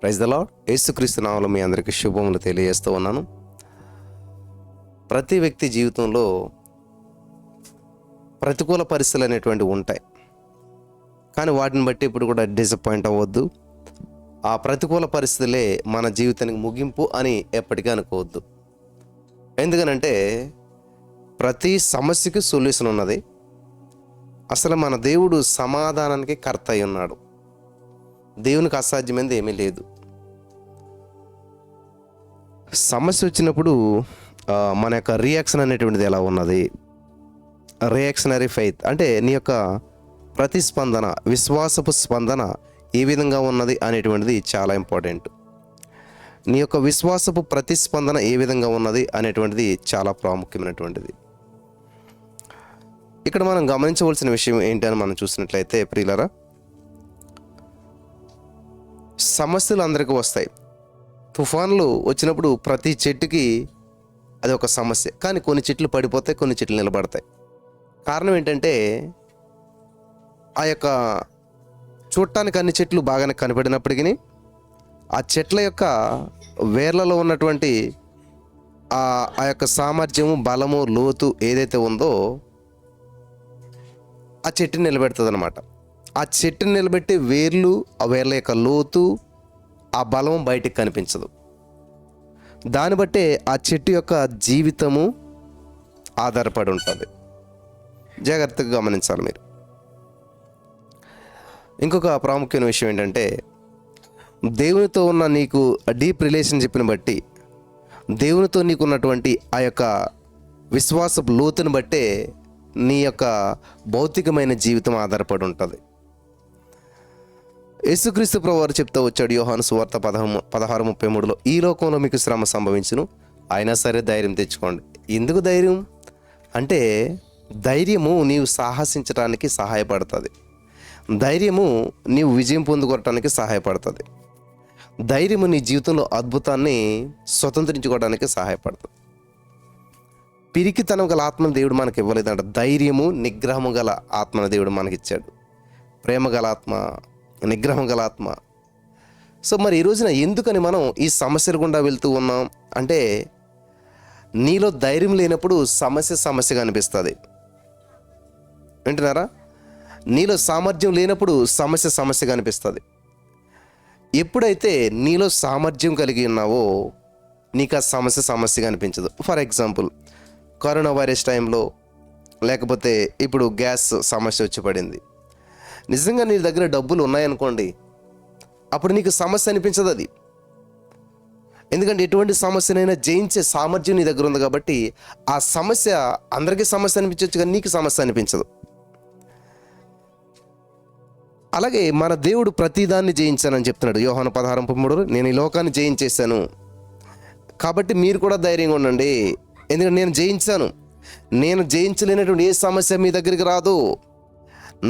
Praise the lord. యేసుక్రీస్తు నామములో మీ అందరికీ శుభములు తెలియజేస్తూ ఉన్నాను. ప్రతి వ్యక్తి జీవితంలో ప్రతికూల పరిస్థితులు అనేటువంటివి ఉంటాయి. కానీ వాటిని బట్టి ఇప్పుడు కూడా డిసప్పాయింట్ అవ్వద్దు. ఆ ప్రతికూల పరిస్థితులే మన జీవితానికి ముగింపు అని ఎప్పటికీ అనుకోవద్దు. ఎందుకనంటే ప్రతి సమస్యకి సొల్యూషన్ ఉన్నది. అసలు మన దేవుడు సమాధానానికి కర్త అయి ఉన్నాడు. దేవునికి అసాధ్యమైనది ఏమీ లేదు. సమస్య వచ్చినప్పుడు మన యొక్క రియాక్షన్ అనేటువంటిది ఎలా ఉన్నది? రియాక్షనరీ ఫెయిత్ అంటే నీ యొక్క ప్రతిస్పందన, విశ్వాసపు స్పందన ఏ విధంగా ఉన్నది అనేటువంటిది చాలా ఇంపార్టెంట్. నీ యొక్క విశ్వాసపు ప్రతిస్పందన ఏ విధంగా ఉన్నది అనేటువంటిది చాలా ప్రాముఖ్యమైనటువంటిది. ఇక్కడ మనం గమనించవలసిన విషయం ఏంటని మనం చూసినట్లయితే ప్రియులారా, సమస్యలు అందరికీ వస్తాయి. తుఫాన్లు వచ్చినప్పుడు ప్రతి చెట్టుకి అది ఒక సమస్య. కానీ కొన్ని చెట్లు పడిపోతాయి, కొన్ని చెట్లు నిలబడతాయి. కారణం ఏంటంటే ఆ యొక్క చూడటానికి అన్ని చెట్లు బాగానే కనపడినప్పటికీ ఆ చెట్ల యొక్క వేర్లలో ఉన్నటువంటి ఆ యొక్క సామర్థ్యము, బలము, లోతు ఏదైతే ఉందో ఆ చెట్టుని నిలబెడుతుంది అన్నమాట. ఆ చెట్టుని నిలబెట్టే వేర్లు, ఆ వేర్ల యొక్క లోతు, ఆ బలం బయటికి కనిపించదు. దాన్ని బట్టే ఆ చెట్టు యొక్క జీవితము ఆధారపడి ఉంటుంది. జాగ్రత్తగా గమనించాలి మీరు. ఇంకొక ప్రాముఖ్యమైన విషయం ఏంటంటే దేవునితో ఉన్న నీకు డీప్ రిలేషన్షిప్ని బట్టి, దేవునితో నీకున్నటువంటి ఆ యొక్క విశ్వాసపు లోతుని బట్టే నీ యొక్క భౌతికమైన జీవితం ఆధారపడి ఉంటుంది. యేసుక్రీస్తు ప్రభువారు చెప్తూ వచ్చాడు యోహాను సువార్త 16:33లో, ఈ లోకంలో మీకు శ్రమ సంభవించును, అయినా సరే ధైర్యం తెచ్చుకోండి. ఎందుకు ధైర్యం అంటే ధైర్యము నీవు సాహసించడానికి సహాయపడుతుంది. ధైర్యము నీవు విజయం పొందుకోవటానికి సహాయపడుతుంది. ధైర్యము నీ జీవితంలో అద్భుతాన్ని స్వతంత్రించుకోవడానికి సహాయపడుతుంది. పిరికితనం గల ఆత్మను దేవుడు మనకి ఇవ్వలేదంట. ధైర్యము, నిగ్రహము గల ఆత్మను దేవుడు మనకిచ్చాడు. ప్రేమ గల ఆత్మ, నిగ్రహం గల ఆత్మ. సో మరి ఈ రోజున ఎందుకని మనం ఈ సమస్యల గుండా వెళ్తూ ఉన్నాం అంటే, నీలో ధైర్యం లేనప్పుడు సమస్యగా అనిపిస్తుంది. వింటున్నారా? నీలో సామర్థ్యం లేనప్పుడు సమస్యగా అనిపిస్తుంది. ఎప్పుడైతే నీలో సామర్థ్యం కలిగి ఉన్నావో నీకు ఆ సమస్యగా అనిపించదు. ఫర్ ఎగ్జాంపుల్, కరోనా వైరస్ టైంలో, లేకపోతే ఇప్పుడు గ్యాస్ సమస్య వచ్చి పడింది. నిజంగా నీ దగ్గర డబ్బులు ఉన్నాయనుకోండి, అప్పుడు నీకు సమస్య అనిపించదు అది. ఎందుకంటే ఎటువంటి సమస్యనైనా జయించే సామర్థ్యం నీ దగ్గర ఉంది కాబట్టి ఆ సమస్య అందరికీ సమస్య అనిపించవచ్చు, కానీ నీకు సమస్య అనిపించదు. అలాగే మన దేవుడు ప్రతిదాన్ని జయించానని చెప్తున్నాడు యోహాను 16:33, నేను ఈ లోకాన్ని జయించేశాను కాబట్టి మీరు కూడా ధైర్యంగా ఉండండి, ఎందుకంటే నేను జయించాను. నేను జయించలేనటువంటి ఏ సమస్య మీ దగ్గరికి రాదు.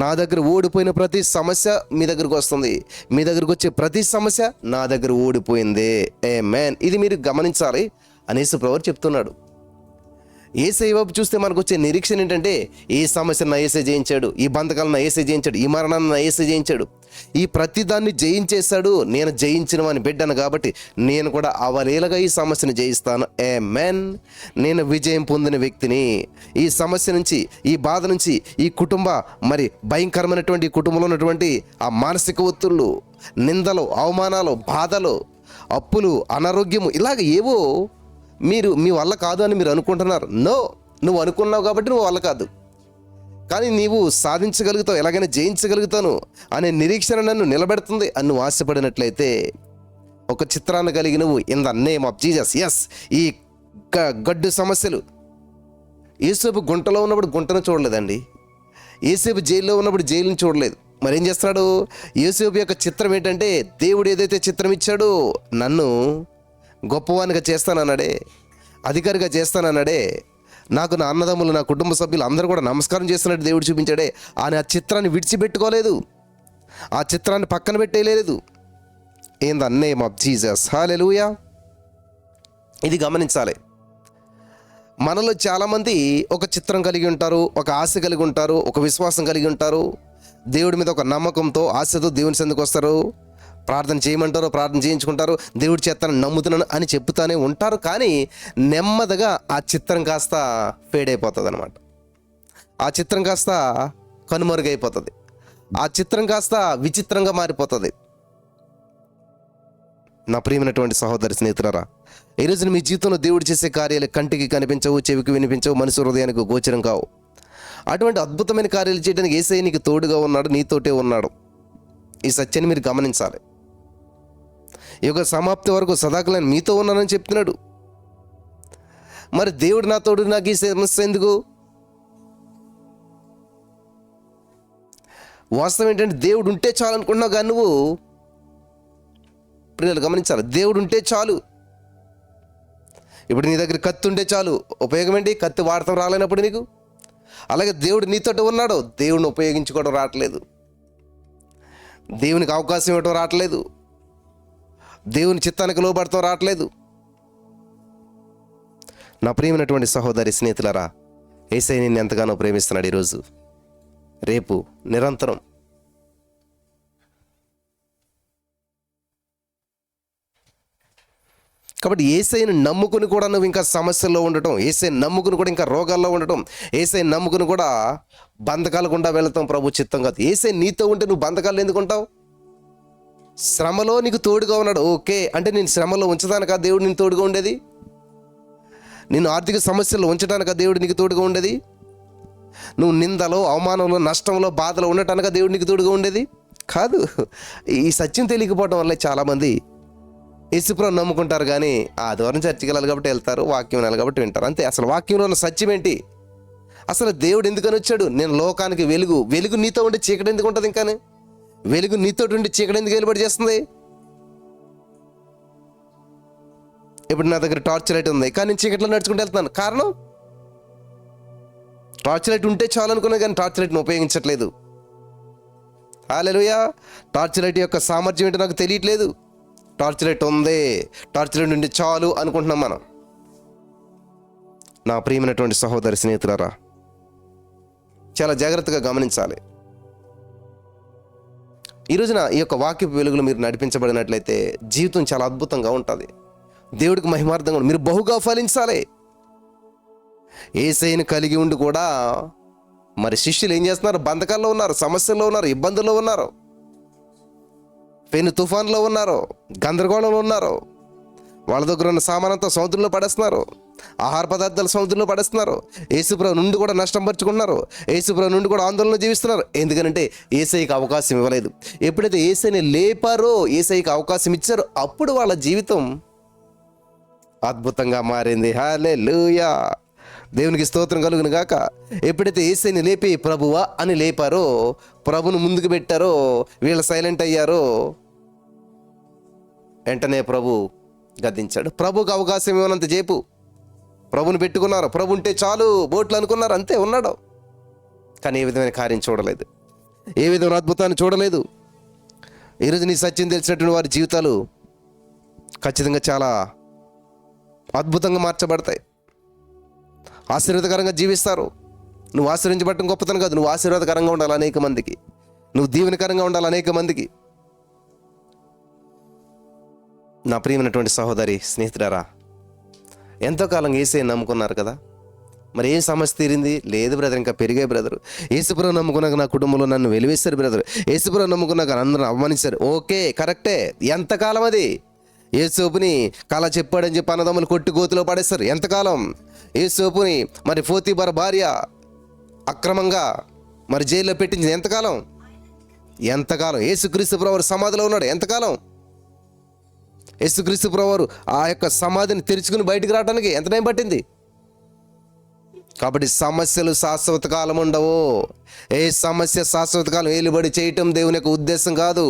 నా దగ్గర ఓడిపోయిన ప్రతి సమస్య మీ దగ్గరకు వస్తుంది. మీ దగ్గరకు వచ్చే ప్రతి సమస్య నా దగ్గర ఓడిపోయింది. ఆమేన్. ఇది మీరు గమనించాలి అనేసి ప్రభువు చెప్తున్నాడు. యేసయ్య వైపు చూస్తే మనకు వచ్చే నిరీక్షణ ఏంటంటే, ఈ సమస్యను నా యేసయ్య జయించాడు, ఈ బంధకాలను నా యేసయ్య జయించాడు, ఈ మరణాన్ని నా యేసయ్య జయించాడు, ఈ ప్రతిదాన్ని జయించేశాడు. నేను జయించిన వాని బిడ్డను కాబట్టి నేను కూడా అవలీలగా ఈ సమస్యను జయిస్తాను. ఆమేన్. నేను విజయం పొందిన వ్యక్తిని. ఈ సమస్య నుంచి, ఈ బాధ నుంచి, ఈ కుటుంబ భయంకరమైనటువంటి కుటుంబంలో ఉన్నటువంటి ఆ మానసిక ఒత్తిళ్ళు, నిందలు, అవమానాలు, బాధలు, అప్పులు, అనారోగ్యము, ఇలాగ ఏవో మీ వల్ల కాదు అని మీరు అనుకుంటున్నారు. నో, నువ్వు అనుకున్నావు కాబట్టి నువ్వు వల్ల కాదు, కానీ నీవు సాధించగలుగుతావు, ఎలాగైనా జయించగలుగుతాను అనే నిరీక్షణ నన్ను నిలబెడుతుంది అని నువ్వు ఆశపడినట్లయితే, ఒక చిత్రాన్ని కలిగి నువ్వు in the name of Jesus, yes, ఈ గడ్డు సమస్యలు, యేసేపు గుంటలో ఉన్నప్పుడు గుంటను చూడలేదండి, యేసేపు జైల్లో ఉన్నప్పుడు జైలుని చూడలేదు. మరి ఏం చేస్తున్నాడు? యేసేపు యొక్క చిత్రం ఏంటంటే, దేవుడు ఏదైతే చిత్రం ఇచ్చాడో, నన్ను గొప్పవానిగా చేస్తానన్నాడే, అధికారిగా చేస్తానన్నాడే, నాకు నా అన్నదమ్ములు, నా కుటుంబ సభ్యులు అందరూ కూడా నమస్కారం చేస్తున్నట్టు దేవుడు చూపించాడే అని ఆ చిత్రాన్ని విడిచిపెట్టుకోలేదు, ఆ చిత్రాన్ని పక్కన పెట్టేయలేదు. In the name of Jesus, hallelujah. ఇది గమనించాలి. మనలో చాలామంది ఒక చిత్రం కలిగి ఉంటారు, ఒక ఆశ కలిగి ఉంటారు, ఒక విశ్వాసం కలిగి ఉంటారు. దేవుడి మీద ఒక నమ్మకంతో, ఆశతో దేవుని సందుకు వస్తారు. ప్రార్థన చేయమంటారో ప్రార్థన చేయించుకుంటారు, దేవుడి చేతను నమ్ముతున్నాను అని చెప్తానే ఉంటారు. కానీ నెమ్మదిగా ఆ చిత్రం కాస్త ఫేడ్ అయిపోతుంది అనమాట. ఆ చిత్రం కాస్త కనుమరుగైపోతుంది. ఆ చిత్రం కాస్త విచిత్రంగా మారిపోతుంది. నా ప్రియమైనటువంటి సహోదరి స్నేహితులారా, ఈ రోజున మీ జీవితంలో దేవుడు చేసే కార్యాలు కంటికి కనిపించవు, చెవికి వినిపించవు, మనసు హృదయానికి గోచరం కావు. అటువంటి అద్భుతమైన కార్యాలు చేయడానికి యేసయ్య నీకు తోడుగా ఉన్నాడు, నీతోటే ఉన్నాడు. ఈ సత్యాన్ని మీరు గమనించాలి. ఈ యొక్క సమాప్తి వరకు సదాకాలం మీతో ఉన్నానని చెప్తున్నాడు. మరి దేవుడు నా తోడు, నాకు ఈ సమస్య ఎందుకు? వాస్తవం ఏంటంటే దేవుడు ఉంటే చాలు అనుకుంటున్నావు. కానీ నువ్వు పిల్లలు గమనించాలి, దేవుడు ఉంటే చాలు. ఇప్పుడు నీ దగ్గర కత్తి ఉంటే చాలు. ఉపయోగం ఏంటి? కత్తి వాడతాం రాలేనప్పుడు నీకు. అలాగే దేవుడు నీతోటి ఉన్నాడు, దేవుడిని ఉపయోగించుకోవడం రావట్లేదు, దేవునికి అవకాశం ఇవ్వడం రావట్లేదు, దేవుని చిత్తానికి లోబడతాం రావట్లేదు. నా ప్రియమైనటువంటి సహోదరి స్నేహితులారా, యేసయ్య నిన్ను ఎంతగానో ప్రేమిస్తున్నాడు ఈరోజు, రేపు, నిరంతరం. కాబట్టి యేసయ్యను నమ్ముకుని కూడా నువ్వు ఇంకా సమస్యల్లో ఉండటం, యేసయ్యను నమ్ముకుని కూడా ఇంకా రోగాల్లో ఉండటం, యేసయ్యను నమ్ముకుని కూడా బంధకాలు గుండా వెళతాం ప్రభు చిత్తం కాదు. యేసయ్య నీతో ఉంటే నువ్వు బంధకాలు ఎందుకు ఉంటావు? శ్రమలో నీకు తోడుగా ఉన్నాడు, ఓకే. అంటే నేను శ్రమలో ఉంచడానికా దేవుడు నీకు తోడుగా ఉండేది? నేను ఆర్థిక సమస్యల్లో ఉంచడానికా దేవుడు నీకు తోడుగా ఉండేది? నువ్వు నిందలో, అవమానంలో, నష్టంలో, బాధలో ఉండటానికా దేవుడు నీకు తోడుగా ఉండేది కాదు. ఈ సత్యం తెలియకపోవడం వల్ల చాలామంది యేసుప్రభుని నమ్ముకుంటారు, కానీ ఆదివారం చర్చికి వెళ్ళాలి కాబట్టి వెళ్తారు, వాక్యం వినాలి కాబట్టి వింటారు, అంతే. అసలు వాక్యంలో ఉన్న సత్యం ఏంటి? అసలు దేవుడు ఎందుకని వచ్చాడు? నేను లోకానికి వెలుగు. వెలుగు నీతో ఉండి చీకటి ఎందుకు ఉంటుంది? ఇంకానే వెలుగు నీతో ఉండి చీకటి ఎందుకు వెలుబడి చేస్తుంది? ఇప్పుడు నా దగ్గర టార్చ్ లైట్ ఉంది, కానీ నేను చీకట్లో నడుచుకుంటూ వెళ్తున్నాను. కారణం, టార్చ్ లైట్ ఉంటే చాలు అనుకున్నా, కానీ టార్చ్ లైట్ని ఉపయోగించట్లేదు. హల్లెలూయా. టార్చ్ లైట్ యొక్క సామర్థ్యం ఏంటో నాకు తెలియట్లేదు. టార్చ్ లైట్ ఉంది, టార్చ్ లైట్ ఉంటే చాలు అనుకుంటున్నాం మనం. నా ప్రియమైనటువంటి సహోదరి స్నేహితులారా, చాలా జాగ్రత్తగా గమనించాలి. ఈ రోజున ఈ యొక్క వాక్యపు వెలుగులో మీరు నడిపించబడినట్లయితే జీవితం చాలా అద్భుతంగా ఉంటుంది, దేవుడికి మహిమార్థంగా మీరు బహుగా ఫలించాలి. యేసయ్యను కలిగి ఉండి కూడా మరి శిష్యులు ఏం చేస్తున్నారు? బంధకాల్లో ఉన్నారు, సమస్యల్లో ఉన్నారు, ఇబ్బందుల్లో ఉన్నారు, పెను తుఫాన్లో ఉన్నారు, గందరగోళంలో ఉన్నారు. వాళ్ళ దగ్గర ఉన్న సామానంతా సముద్రంలో పడేస్తున్నారు, ఆహార పదార్థాలు సముద్రంలో పడేస్తున్నారు. యేసుప్రభు నుండి కూడా నష్టం పరుచుకుంటున్నారు, యేసుప్రభు నుండి కూడా ఆందోళన జీవిస్తున్నారు. ఎందుకంటే యేసయ్యకి అవకాశం ఇవ్వలేదు. ఎప్పుడైతే యేసయ్యని లేపారో, యేసయ్యకి అవకాశం ఇచ్చారో, అప్పుడు వాళ్ళ జీవితం అద్భుతంగా మారింది. హల్లెలూయా. దేవునికి స్తోత్రం కలుగును గాక. ఎప్పుడైతే యేసయ్యని లేపి ప్రభువా అని లేపారో, ప్రభును ముందుకు పెట్టారో, వీళ్ళు సైలెంట్ అయ్యారో, వెంటనే ప్రభు గద్దించాడు. ప్రభుకు అవకాశం ఇవ్వనంత చేపు ప్రభుని పెట్టుకున్నారు. ప్రభు ఉంటే చాలు బోట్లు అనుకున్నారు, అంతే ఉన్నాడు. కానీ ఏ విధమైన కార్యం చూడలేదు, ఏ విధమైన అద్భుతాన్ని చూడలేదు. ఈరోజు నీ సత్యం తెలిసినటువంటి వారి జీవితాలు ఖచ్చితంగా చాలా అద్భుతంగా మార్చబడతాయి, ఆశీర్వాదకరంగా జీవిస్తారు. నువ్వు ఆశీర్వించబడటం గొప్పతనం కాదు, నువ్వు ఆశీర్వాదకరంగా ఉండాలి అనేక మందికి, నువ్వు దీవెనకరంగా ఉండాలి అనేక మందికి. నా ప్రియమైనటువంటి సహోదరి స్నేహితులారా, ఎంతో కాలం యేసయ్యని నమ్ముకున్నారు కదా, మరి ఏం సమస్య తీరింది? లేదు బ్రదర్, ఇంకా పెరిగే బ్రదర్. యేసుప్రభుని నమ్ముకున్నాక నా కుటుంబంలో నన్ను వెలివేశారు బ్రదర్, యేసుప్రభుని నమ్ముకున్నాక అందరూ అవమానించారు. ఓకే, కరెక్టే. ఎంతకాలం అది? యేసోపుని కళ చెప్పాడని చెప్పి అన్నదమ్ములు కొట్టి గోతిలో పడేస్తారు. ఎంతకాలం? యేసోపుని మరి పోతీఫర్ భార్య అక్రమంగా మరి జైల్లో పెట్టించింది. ఎంతకాలం? ఎంతకాలం? యేసుక్రీస్తు ప్రభువు సమాధిలో ఉన్నాడు. ఎంతకాలం? యేసుక్రీస్తు ప్రభువు ఆ యొక్క సమాధిని తెరుచుకుని బయటికి రావడానికి ఎంత టైం పట్టింది? కాబట్టి సమస్యలు శాశ్వత కాలం ఉండవు. ఏ సమస్య శాశ్వత కాలం ఏలుబడి చేయటం దేవుని యొక్క ఉద్దేశం కాదు.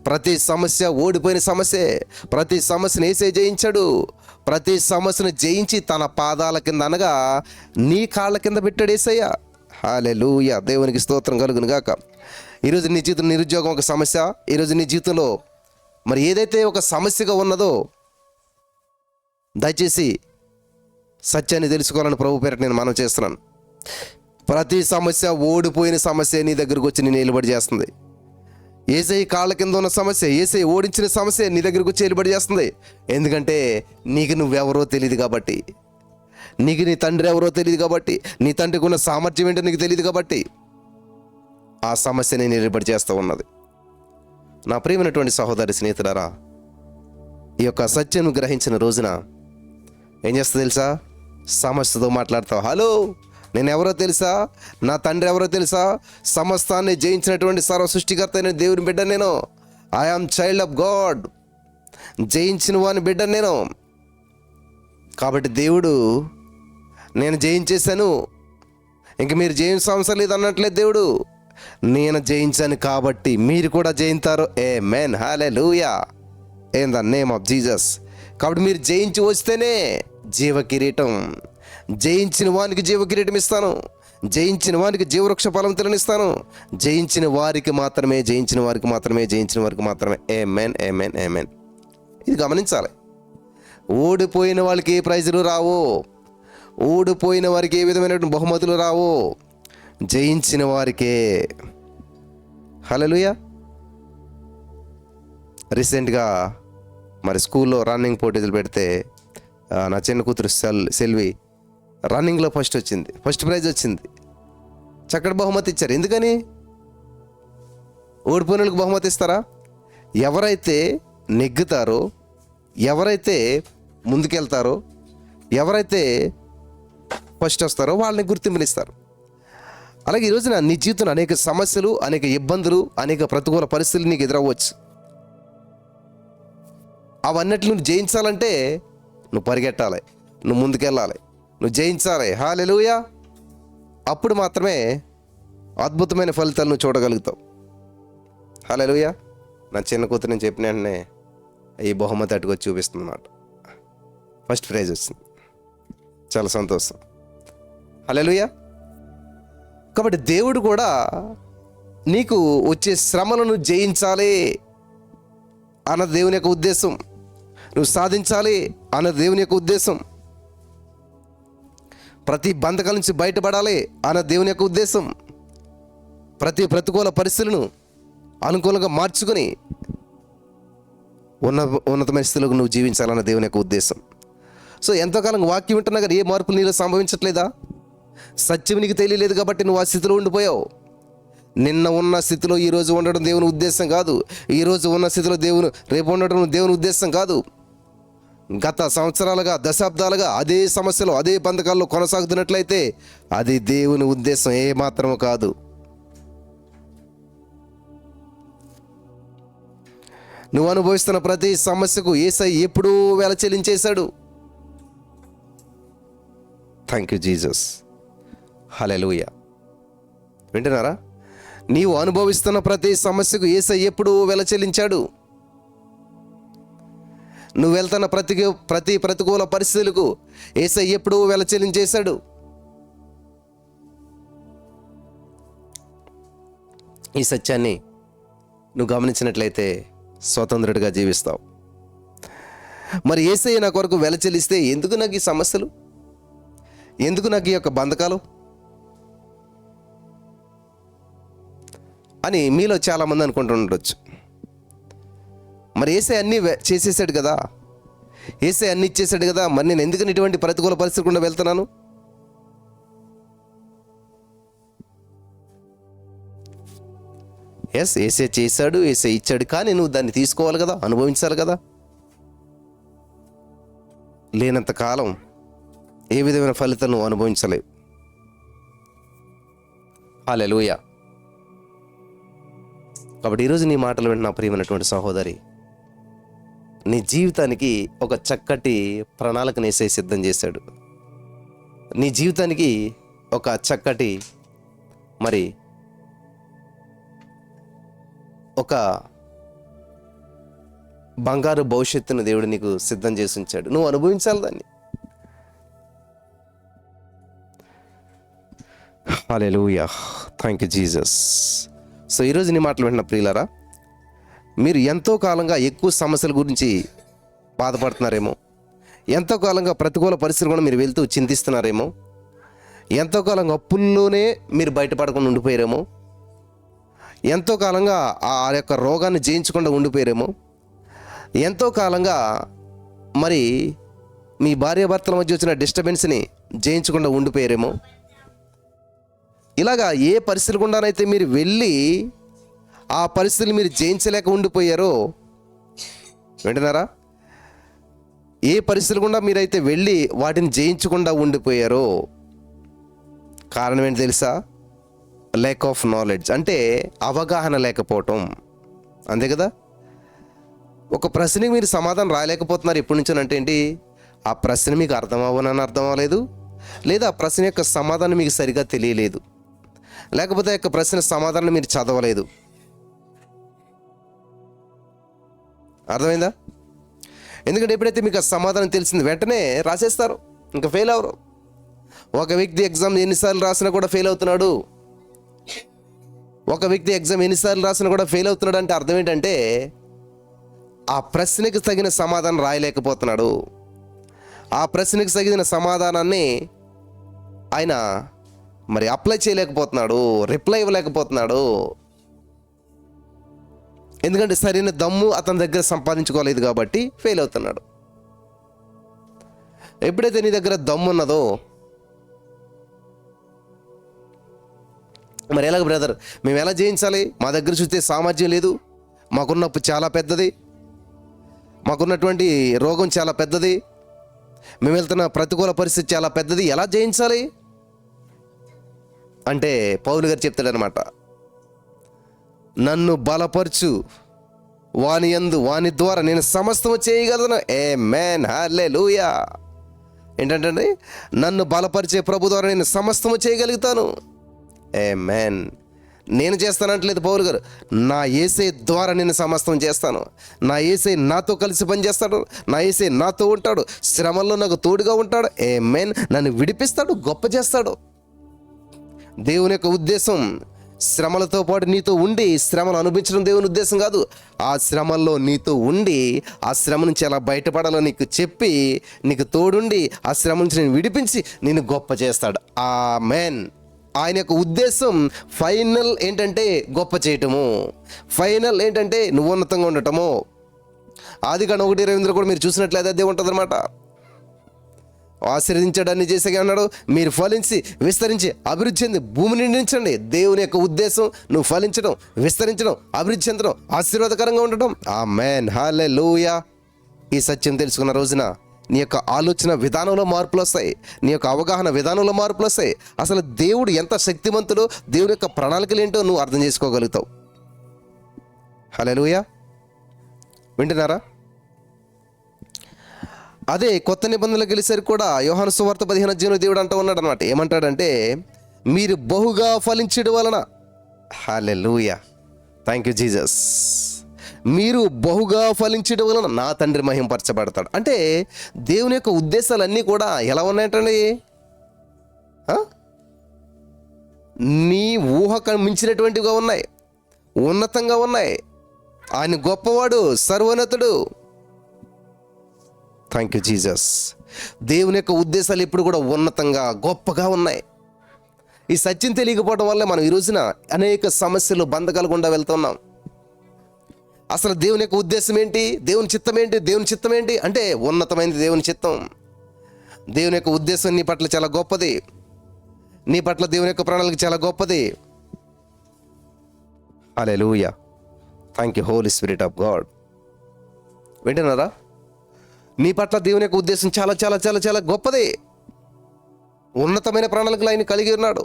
ప్రతి సమస్య ఓడిపోయిన సమస్యే. ప్రతి సమస్యను యేసయ్య జయించాడు. ప్రతి సమస్యను జయించి తన పాదాల కింద, అనగా నీ కాళ్ళ కింద పెట్టాడు యేసయ్య. హల్లెలూయా. దేవునికి స్తోత్రం కలుగును గాక. ఈరోజు నీ జీవితంలో నిరుద్యోగం ఒక సమస్య. ఈరోజు నీ జీవితంలో మరి ఏదైతే ఒక సమస్యగా ఉన్నదో, దయచేసి సత్యాన్ని తెలుసుకోవాలని ప్రభు పేరిట నేను మనవి చేస్తున్నాను. ప్రతి సమస్య ఓడిపోయిన సమస్య నీ దగ్గరకు వచ్చి నేను నిలబడి చేస్తుంది. యేసయ్య కాళ్ళ కింద ఉన్న సమస్య, యేసయ్య ఓడించిన సమస్య నీ దగ్గరకు చేరుబడి చేస్తుంది. ఎందుకంటే నీకు నువ్వెవరో తెలియదు కాబట్టి, నీకు నీ తండ్రి ఎవరో తెలియదు కాబట్టి, నీ తండ్రికి ఉన్న సామర్థ్యం ఏంటో నీకు తెలియదు కాబట్టి ఆ సమస్యని నిలబడి చేస్తూ ఉన్నది. నా ప్రియమైనటువంటి సహోదరి స్నేహితులారా, ఈ యొక్క సత్యం గ్రహించిన రోజున ఏం చేస్తా తెలుసా? సమస్యతో మాట్లాడతావు. హలో, నేను ఎవరో తెలుసా? నా తండ్రి ఎవరో తెలుసా? సమస్తాన్ని జయించినటువంటి సర్వ సృష్టికర్త అయిన దేవుని బిడ్డ నేను. I am child of God. జయించిన వాని బిడ్డ నేను. కాబట్టి దేవుడు, నేను జయించేశాను, ఇంక మీరు జయించిన అవసరం లేదు అన్నట్లేదు దేవుడు. నేను జయించాను కాబట్టి మీరు కూడా జయింతారు. Amen, hallelujah, in the name of Jesus. కాబట్టి మీరు జయించి వస్తేనే జీవ కిరీటం, జయించిన వానికి జీవ కిరీటం ఇస్తాను, జయించిన వారికి జీవవృక్ష ఫలం తిననిస్తాను. జయించిన వారికి మాత్రమే, జయించిన వారికి మాత్రమే, జయించిన వారికి మాత్రమే. ఆమేన్, ఆమేన్, ఆమేన్. ఇది గమనించాలి. ఓడిపోయిన వాళ్ళకి ఏ ప్రైజులు రావు, ఓడిపోయిన వారికి ఏ విధమైనటువంటి బహుమతులు రావు, జయించిన వారికే. హల్లెలూయా. రీసెంట్గా మరి స్కూల్లో రన్నింగ్ పోటీలు పెడితే నా చిన్న కూతురు సెల్వి రన్నింగ్లో ఫస్ట్ ప్రైజ్ వచ్చింది. చక్కటి బహుమతి ఇచ్చారు. ఎందుకని? ఓడిపోయిన వాళ్ళకి బహుమతి ఇస్తారా? ఎవరైతే నెగ్గుతారో, ఎవరైతే ముందుకెళ్తారో, ఎవరైతే ఫస్ట్ వస్తారో వాళ్ళని గుర్తింపునిస్తారు. అలాగే ఈ రోజున నీ జీవితంలో అనేక సమస్యలు, అనేక ఇబ్బందులు, అనేక ప్రతికూల పరిస్థితులు నీకు ఎదురవ్వచ్చు. అవన్నిటిని నువ్వు జయించాలంటే నువ్వు పరిగెట్టాలి, నువ్వు ముందుకెళ్ళాలి, నువ్వు జయించాలి. హల్లెలూయా. అప్పుడు మాత్రమే అద్భుతమైన ఫలితాలు నువ్వు చూడగలుగుతావు. హల్లెలూయా. నా చిన్న కూతురు నేను చెప్పిన వెంటనే ఈ బహుమతి అటుకొచ్చి చూపిస్తుంది అన్నమాట. ఫస్ట్ ప్రైజ్ వచ్చింది. చాలా సంతోషం. హల్లెలూయా. కాబట్టి దేవుడు కూడా నీకు వచ్చే శ్రమలను జయించాలి అన్నది దేవుని యొక్క ఉద్దేశం. నువ్వు సాధించాలి అన్నది దేవుని యొక్క ఉద్దేశం. ప్రతి బంధకాల నుంచి బయటపడాలి అన్నది దేవుని యొక్క ఉద్దేశం. ప్రతి ప్రతికూల పరిస్థితులను అనుకూలంగా మార్చుకొని ఉన్నతమైన స్థితిలోకి నువ్వు జీవించాలన్న దేవుని యొక్క ఉద్దేశం. సో ఎంతోకాలం వాక్యం వింటున్నా కానీ ఏ మార్పులు నీలో సంభవించట్లేదా? సత్యం నీకు తెలియలేదు కాబట్టి నువ్వు ఆ స్థితిలో ఉండిపోయావు. నిన్న ఉన్న స్థితిలో ఈరోజు ఉండడం దేవుని ఉద్దేశం కాదు. ఈరోజు ఉన్న స్థితిలో రేపు ఉండడం దేవుని ఉద్దేశం కాదు. గత సంవత్సరాలుగా, దశాబ్దాలుగా అదే సమస్యలు, అదే బంధకాల్లో కొనసాగుతున్నట్లయితే అది దేవుని ఉద్దేశం ఏ మాత్రము కాదు. నువ్వు అనుభవిస్తున్న ప్రతి సమస్యకు యేసయ్య ఎప్పుడూ వెల చెల్లించేశాడు. Thank you Jesus. హల్లెలూయా. వింటున్నారా? నీవు అనుభవిస్తున్న ప్రతి సమస్యకు యేసయ్య ఎప్పుడూ వెల చెల్లించాడు. నువ్వు వెళ్తున్న ప్రతి ప్రతికూల పరిస్థితులకు యేసయ్య ఎప్పుడూ వెల చెల్లించేశాడు. ఈ సత్యాన్ని నువ్వు గమనించినట్లయితే స్వతంత్రుడిగా జీవిస్తావు. మరి యేసయ్య నా కొరకు వెల చెల్లిస్తే ఎందుకు నాకు ఈ సమస్యలు, ఎందుకు నాకు ఈ యొక్క బంధకాలు అని మీలో చాలామంది అనుకుంటుండొచ్చు. మరి యేసయ్య అన్నీ చేసేసాడు కదా, యేసయ్య అన్నీ ఇచ్చేసాడు కదా, మరి నేను ఎందుకని ఇటువంటి ప్రతికూల పరిస్థితి గుండా వెళ్తున్నాను? యేసయ్య చేశాడు, యేసయ్య ఇచ్చాడు, కానీ నువ్వు దాన్ని తీసుకోవాలి కదా, అనుభవించాలి కదా. లేనంత కాలం ఏ విధమైన ఫలితం నువ్వు అనుభవించలేవు. హల్లెలూయా. కాబట్టి ఈరోజు నీ మాటలు విన్న ప్రియమైనటువంటి సహోదరి, నీ జీవితానికి ఒక చక్కటి ప్రణాళికను యేసయ్య సిద్ధం చేశాడు. నీ జీవితానికి ఒక చక్కటి మరి ఒక బంగారు భవిష్యత్తును దేవుడు నీకు సిద్ధం చేసి ఉంచాడు. నువ్వు అనుభవించాలి దాన్ని. Hallelujah. Thank you Jesus. So ఈరోజు నీ మాటలు వింటున్న ప్రియులారా, మీరు ఎంతో కాలంగా ఎక్కువ సమస్యల గురించి బాధపడుతున్నారేమో, ఎంతో కాలంగా ప్రతికూల పరిస్థితులు కూడా మీరు వెళ్తూ చింతిస్తున్నారేమో, ఎంతో కాలంగా అప్పుల్లోనే మీరు బయటపడకుండా ఉండిపోయారేమో, ఎంతో కాలంగా ఆ యొక్క రోగాన్ని జయించకుండా ఉండిపోయారేమో, ఎంతో కాలంగా మరి మీ భార్యాభర్తల మధ్య వచ్చిన డిస్టర్బెన్స్ని జయించకుండా ఉండిపోయారేమో. ఇలాగా ఏ పరిస్థితులు గుండానైతే మీరు వెళ్ళి ఆ పరిస్థితులు మీరు జయించలేక ఉండిపోయారో, వింటున్నారా? ఏ పరిస్థితులు గుండా మీరైతే వెళ్ళి వాటిని జయించకుండా ఉండిపోయారో, కారణం ఏంటి తెలుసా? ల్యాక్ ఆఫ్ నాలెడ్జ్, అంటే అవగాహన లేకపోవటం. అంతే కదా? ఒక ప్రశ్నకి మీరు సమాధానం రాయలేకపోతున్నారు ఎప్పటి నుంచో అంటే ఏంటి? ఆ ప్రశ్న మీకు అర్థం అవ్వలేదు, లేదా ఆ ప్రశ్న యొక్క సమాధానం మీకు సరిగా తెలియలేదు, లేకపోతే యొక్క ప్రశ్న సమాధానం మీరు చదవలేదు. అర్థమైందా? ఎందుకంటే ఎప్పుడైతే మీకు ఆ సమాధానం తెలిసింది వెంటనే రాసేస్తారు, ఇంకా ఫెయిల్ అవరు. ఒక వ్యక్తి ఎగ్జామ్ ఎన్నిసార్లు రాసినా కూడా ఫెయిల్ అవుతున్నాడు. ఒక వ్యక్తి ఎగ్జామ్ ఎన్నిసార్లు రాసినా కూడా ఫెయిల్ అవుతున్నాడు అంటే అర్థం ఏంటంటే ఆ ప్రశ్నకి తగిన సమాధానం రాయలేకపోతున్నాడు. ఆ ప్రశ్నకి తగిన సమాధానాన్ని ఆయన మరి అప్లై చేయలేకపోతున్నాడు, రిప్లై ఇవ్వలేకపోతున్నాడు. ఎందుకంటే సరైన దమ్ము అతని దగ్గర సంపాదించుకోలేదు కాబట్టి ఫెయిల్ అవుతున్నాడు. ఎప్పుడైతే నీ దగ్గర దమ్ము ఉన్నదో, మరి ఎలాగ బ్రదర్ మేము ఎలా జయించాలి? మా దగ్గర చూస్తే సామర్థ్యం లేదు, మాకున్న అప్పు చాలా పెద్దది, మాకున్నటువంటి రోగం చాలా పెద్దది, మేము వెళ్తున్న ప్రతికూల పరిస్థితి చాలా పెద్దది, ఎలా జయించాలి అంటే పౌలు గారు చెప్తాడనమాట, నన్ను బలపరచు వాని యందు వాని ద్వారా నేను సమస్తము చేయగలను. ఆమేన్, హల్లెలూయా. ఏంటంటే నన్ను బలపరిచే ప్రభు ద్వారా నేను సమస్తము చేయగలుగుతాను. ఆమేన్. నేను చేస్తానంటలేదు పౌలు గారు, నా యేసే ద్వారా నేను సమస్తం చేస్తాను. నా యేసే నాతో కలిసి పనిచేస్తాడు, నా యేసే నాతో ఉంటాడు, శ్రమల్లో నాకు తోడుగా ఉంటాడు. ఆమేన్. నన్ను విడిపిస్తాడు, గొప్ప చేస్తాడు. దేవుని యొక్క ఉద్దేశం శ్రమలతో పాటు నీతో ఉండి శ్రమలు అనుభవించడం దేవుని ఉద్దేశం కాదు. ఆ శ్రమల్లో నీతో ఉండి ఆ శ్రమ నుంచి ఎలా బయటపడాలో నీకు చెప్పి నీకు తోడుండి ఆ శ్రమ నుంచి నేను విడిపించి నేను గొప్ప చేస్తాడు. ఆమేన్. ఆయన యొక్క ఉద్దేశం ఫైనల్ ఏంటంటే గొప్ప చేయటము, ఫైనల్ ఏంటంటే నువ్వు ఉన్నతంగా ఉండటము. ఆదికాండం 1:20 కూడా మీరు చూసినట్లయితే అదే ఉంటుంది అనమాట. ఆశీర్వదించడాన్ని చేసేగా అన్నాడు, మీరు ఫలించి విస్తరించి అభివృద్ధి చెంది భూమిని నిండించండి. దేవుని యొక్క ఉద్దేశం నువ్వు ఫలించడం, విస్తరించడం, అభివృద్ధి చెందడం, ఆశీర్వాదకరంగా ఉండటం. ఆమేన్, హల్లెలూయా. ఈ సత్యం తెలుసుకున్న రోజున నీ యొక్క ఆలోచన విధానంలో మార్పులు వస్తాయి, నీ యొక్క అవగాహన విధానంలో మార్పులు వస్తాయి. అసలు దేవుడు ఎంత శక్తిమంతుడో, దేవుని యొక్క ప్రణాళికలు ఏంటో నువ్వు అర్థం చేసుకోగలుగుతావు. హల్లెలూయా. వింటున్నారా? అదే కొత్త నిబంధనలకు వెళ్ళేసరికి కూడా యోహాను సువార్త 15 దేవుడు అంటూ ఉన్నాడు అనమాట. ఏమంటాడంటే మీరు బహుగా ఫలించడం వలన, హల్లెలూయా, థ్యాంక్ యూ జీసస్, మీరు బహుగా ఫలించడం వలన నా తండ్రి మహింపరచబడతాడు. అంటే దేవుని యొక్క ఉద్దేశాలన్నీ కూడా ఎలా ఉన్నాయంటండి? నీ ఊహకు మించినటువంటివిగా ఉన్నాయి, ఉన్నతంగా ఉన్నాయి. ఆయన గొప్పవాడు, సర్వోన్నతుడు. Thank you Jesus. దేవుని యొక్క ఉద్దేశాలు ఎప్పుడు కూడా ఉన్నతంగా గొప్పగా ఉన్నాయి. ఈ సత్యం తెలియకపోవడం వల్ల మనం ఈ రోజున అనేక సమస్యలు, బంధకాలు గుండా వెళ్తున్నాం. అసలు దేవుని యొక్క ఉద్దేశం ఏంటి, దేవుని చిత్తం ఏంటి? దేవుని చిత్తం ఏంటి అంటే ఉన్నతమైనది దేవుని చిత్తం. దేవుని యొక్క ఉద్దేశం నీ పట్ల చాలా గొప్పది, నీ పట్ల దేవుని యొక్క ప్రణాళిక చాలా గొప్పది. Hallelujah. Thank you holy spirit of God. వింటున్నారా? నీ పట్ల దేవుని యొక్క ఉద్దేశం చాలా చాలా చాలా చాలా గొప్పది. ఉన్నతమైన ప్రణాళికలు ఆయన కలిగి ఉన్నాడు.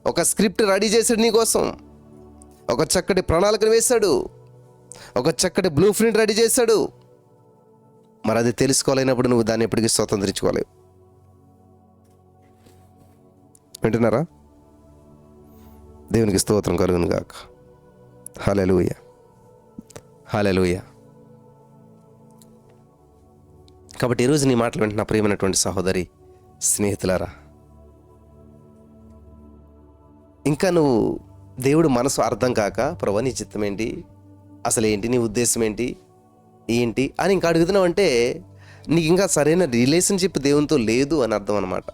ఒక స్క్రిప్ట్ రెడీ చేశాడు నీ కోసం, ఒక చక్కటి ప్రణాళికను వేశాడు, ఒక చక్కటి బ్లూ ప్రింట్ రెడీ చేశాడు. మరి అది తెలుసుకోలేనప్పుడు నువ్వు దాన్ని ఎప్పటికీ స్వతంత్రించుకోలేవు. వింటున్నారా? దేవునికి స్తోత్రం కలుగును గాక. హల్లెలూయా, హల్లెలూయా. కాబట్టి ఈరోజు నీ మాటలు వింటున్న ప్రియమైనటువంటి సహోదరి, స్నేహితులారా, ఇంకా నువ్వు దేవుడు మనసు అర్థం కాక ప్రభువా నీ చిత్తం ఏంటి, అసలు ఏంటి నీ ఉద్దేశం ఏంటి అని ఇంకా అడుగుతున్నావు అంటే నీకు ఇంకా సరైన రిలేషన్షిప్ దేవునితో లేదు అని అర్థం అనమాట.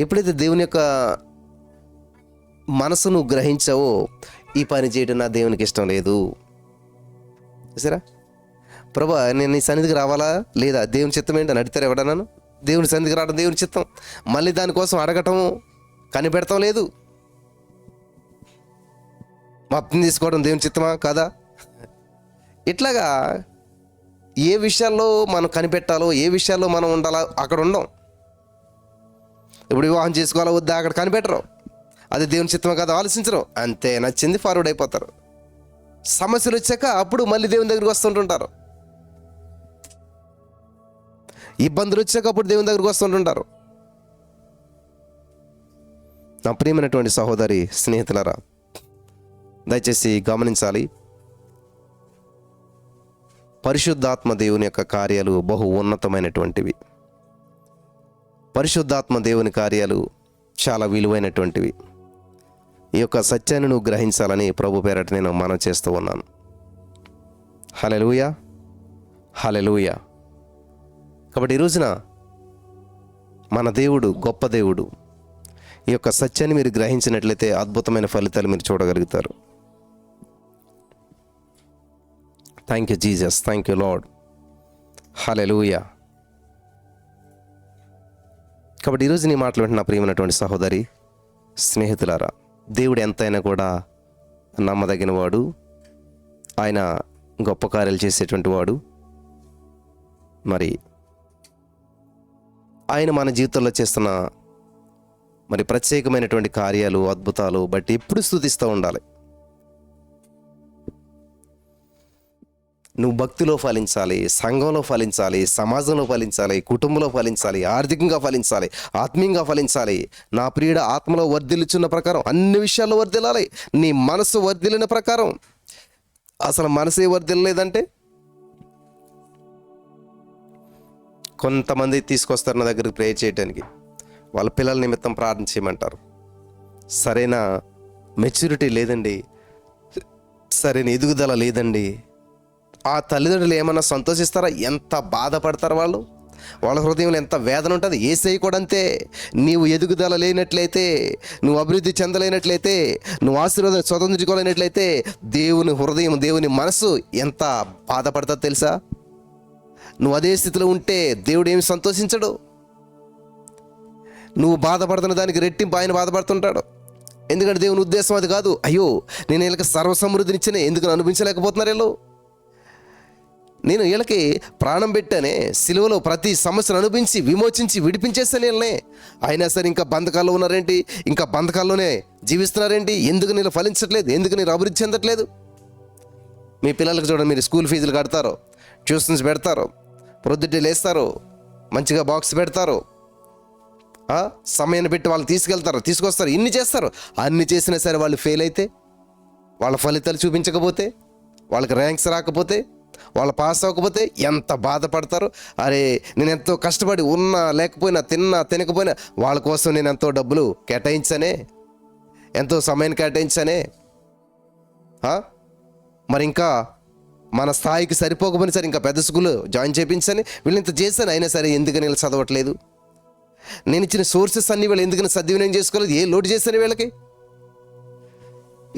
ఎప్పుడైతే దేవుని యొక్క మనసు నువ్వు గ్రహించావో, ఈ పని చేయడం నా దేవునికి ఇష్టం లేదు. సరే ప్రభా, నేను నీ సన్నిధికి రావాలా లేదా, దేవుని చిత్తం ఏంటని అడిగితారు ఎవడన్నాను? దేవుని సన్నిధికి రావడం దేవుని చిత్తం, మళ్ళీ దానికోసం అడగటం కనిపెడతాం లేదు. మొత్తం తీసుకోవడం దేవుని చిత్తమా కాదా? ఇట్లాగా ఏ విషయాల్లో మనం కనిపెట్టాలో, ఏ విషయాల్లో మనం ఉండాలో అక్కడ ఉండం. ఇప్పుడు వివాహం చేసుకోవాలా వద్దా అక్కడ కనిపెట్టరు, అది దేవుని చిత్తమా కదా ఆలోచించరు, అంతే నచ్చింది ఫార్వర్డ్ అయిపోతారు. సమస్యలు వచ్చాక అప్పుడు మళ్ళీ దేవుని దగ్గరికి వస్తుంటుంటారు. ఇబ్బందులు వచ్చాక అప్పుడు దేవుని దగ్గరికి వస్తుంటుంటారు. నా ప్రియమైనటువంటి సహోదరి స్నేహితులారా, దయచేసి గమనించాలి, పరిశుద్ధాత్మ దేవుని యొక్క కార్యాలు బహు ఉన్నతమైనటువంటివి. పరిశుద్ధాత్మ దేవుని కార్యాలు చాలా విలువైనటువంటివి. ఈ యొక్క సత్యాన్ని నువ్వు గ్రహించాలని ప్రభు పేరట నేను మనవి చేస్తూ ఉన్నాను. హల్లెలూయా, హల్లెలూయా. కాబట్టి ఈ రోజున మన దేవుడు గొప్ప దేవుడు. ఈ యొక్క సత్యాన్ని మీరు గ్రహించినట్లయితే అద్భుతమైన ఫలితాలు మీరు చూడగలుగుతారు. Thank you Jesus, thank you Lord, hallelujah. కాబట్టి ఈరోజు నీ మాటలు వింటున్న ప్రియమైనటువంటి సహోదరి స్నేహితులారా, దేవుడు ఎంతైనా కూడా నమ్మదగిన వాడు. ఆయన గొప్ప కార్యాలు చేసేటువంటి వాడు. మరి ఆయన మన జీవితంలో చేస్తున్న మరి ప్రత్యేకమైనటువంటి కార్యాలు, అద్భుతాలు బట్టి ఎప్పుడు స్తుతిస్తూ ఉండాలి. నువ్వు భక్తిలో ఫలించాలి, సంఘంలో ఫలించాలి, సమాజంలో ఫలించాలి, కుటుంబంలో ఫలించాలి, ఆర్థికంగా ఫలించాలి, ఆత్మీయంగా ఫలించాలి. నా ప్రియుడ ఆత్మలో వర్ధిల్లుచున్న ప్రకారం అన్ని విషయాల్లో వర్ధిల్లాలి. నీ మనసు వర్ధిల్లిన ప్రకారం. అసలు మనసే వర్ధిల్లలేదంటే కొంతమంది తీసుకొస్తారు నా దగ్గరికి ప్రేయర్ చేయడానికి, వాళ్ళ పిల్లల నిమిత్తం ప్రార్థన చేయమంటారు. సరైన మెచ్యూరిటీ లేదండి, సరైన ఎదుగుదల లేదండి. ఆ తల్లిదండ్రులు ఏమన్నా సంతోషిస్తారా? ఎంత బాధపడతారు వాళ్ళు. వాళ్ళ హృదయంలో ఎంత వేదన ఉంటుంది. యేసయ్య కూడా అంతే. నీవు ఎదుగుదల లేనట్లయితే, నువ్వు అభివృద్ధి చెందలేనట్లయితే, నువ్వు ఆశీర్వాదం స్వతంత్రించుకోలేనట్లయితే దేవుని హృదయం, దేవుని మనసు ఎంత బాధపడతా తెలుసా? నువ్వు అదే స్థితిలో ఉంటే దేవుడు ఏమి సంతోషించడు. నువ్వు బాధపడుతున్న దానికి రెట్టింపు ఆయన బాధపడుతుంటాడు. ఎందుకంటే దేవుని ఉద్దేశం అది కాదు. అయ్యో, నేను వీళ్ళకి సర్వసమృద్ధినిచ్చిన, ఎందుకు అనుభవించలేకపోతున్నారు వీళ్ళు? నేను వీళ్ళకి ప్రాణం పెట్టానే, సిలువలో ప్రతి సమస్యను అనుభవించి విమోచించి విడిపించేస్తాను వీళ్ళనే. అయినా సరే ఇంకా బంధకాల్లో ఉన్నారేంటి, ఇంకా బంధకాల్లోనే జీవిస్తున్నారేంటి? ఎందుకు నేను ఫలించట్లేదు? ఎందుకు నేను అభివృద్ధి చెందట్లేదు? మీ పిల్లలకు చూడండి, మీరు స్కూల్ ఫీజులు కడతారు, ట్యూషన్స్ పెడతారు, ప్రొద్దుటే లేస్తారు, మంచిగా బాక్స్ పెడతారు, సమయాన్ని పెట్టి వాళ్ళు తీసుకెళ్తారు, తీసుకొస్తారు, ఇన్ని చేస్తారు. అన్ని చేసినా సరే వాళ్ళు ఫెయిల్ అయితే, వాళ్ళ ఫలితాలు చూపించకపోతే, వాళ్ళకి ర్యాంక్స్ రాకపోతే, వాళ్ళు పాస్ అవ్వకపోతే ఎంత బాధపడతారు. అరే, నేను ఎంతో కష్టపడి ఉన్నా లేకపోయినా, తిన్నా తినకపోయినా వాళ్ళ కోసం నేను ఎంతో డబ్బులు కేటాయించానే, ఎంతో సమయాన్ని కేటాయించానే. మరి ఇంకా మన స్థాయికి సరిపోకపోయినా సరే ఇంకా పెద్ద స్కూల్ జాయిన్ చేయించని వీళ్ళు ఇంత చేశాను, అయినా సరే ఎందుకని వీళ్ళు చదవట్లేదు? నేను ఇచ్చిన సోర్సెస్ అన్ని వీళ్ళు ఎందుకని సద్వినియోగం చేసుకోలేదు? ఏ లోటు చేశాను వీళ్ళకి?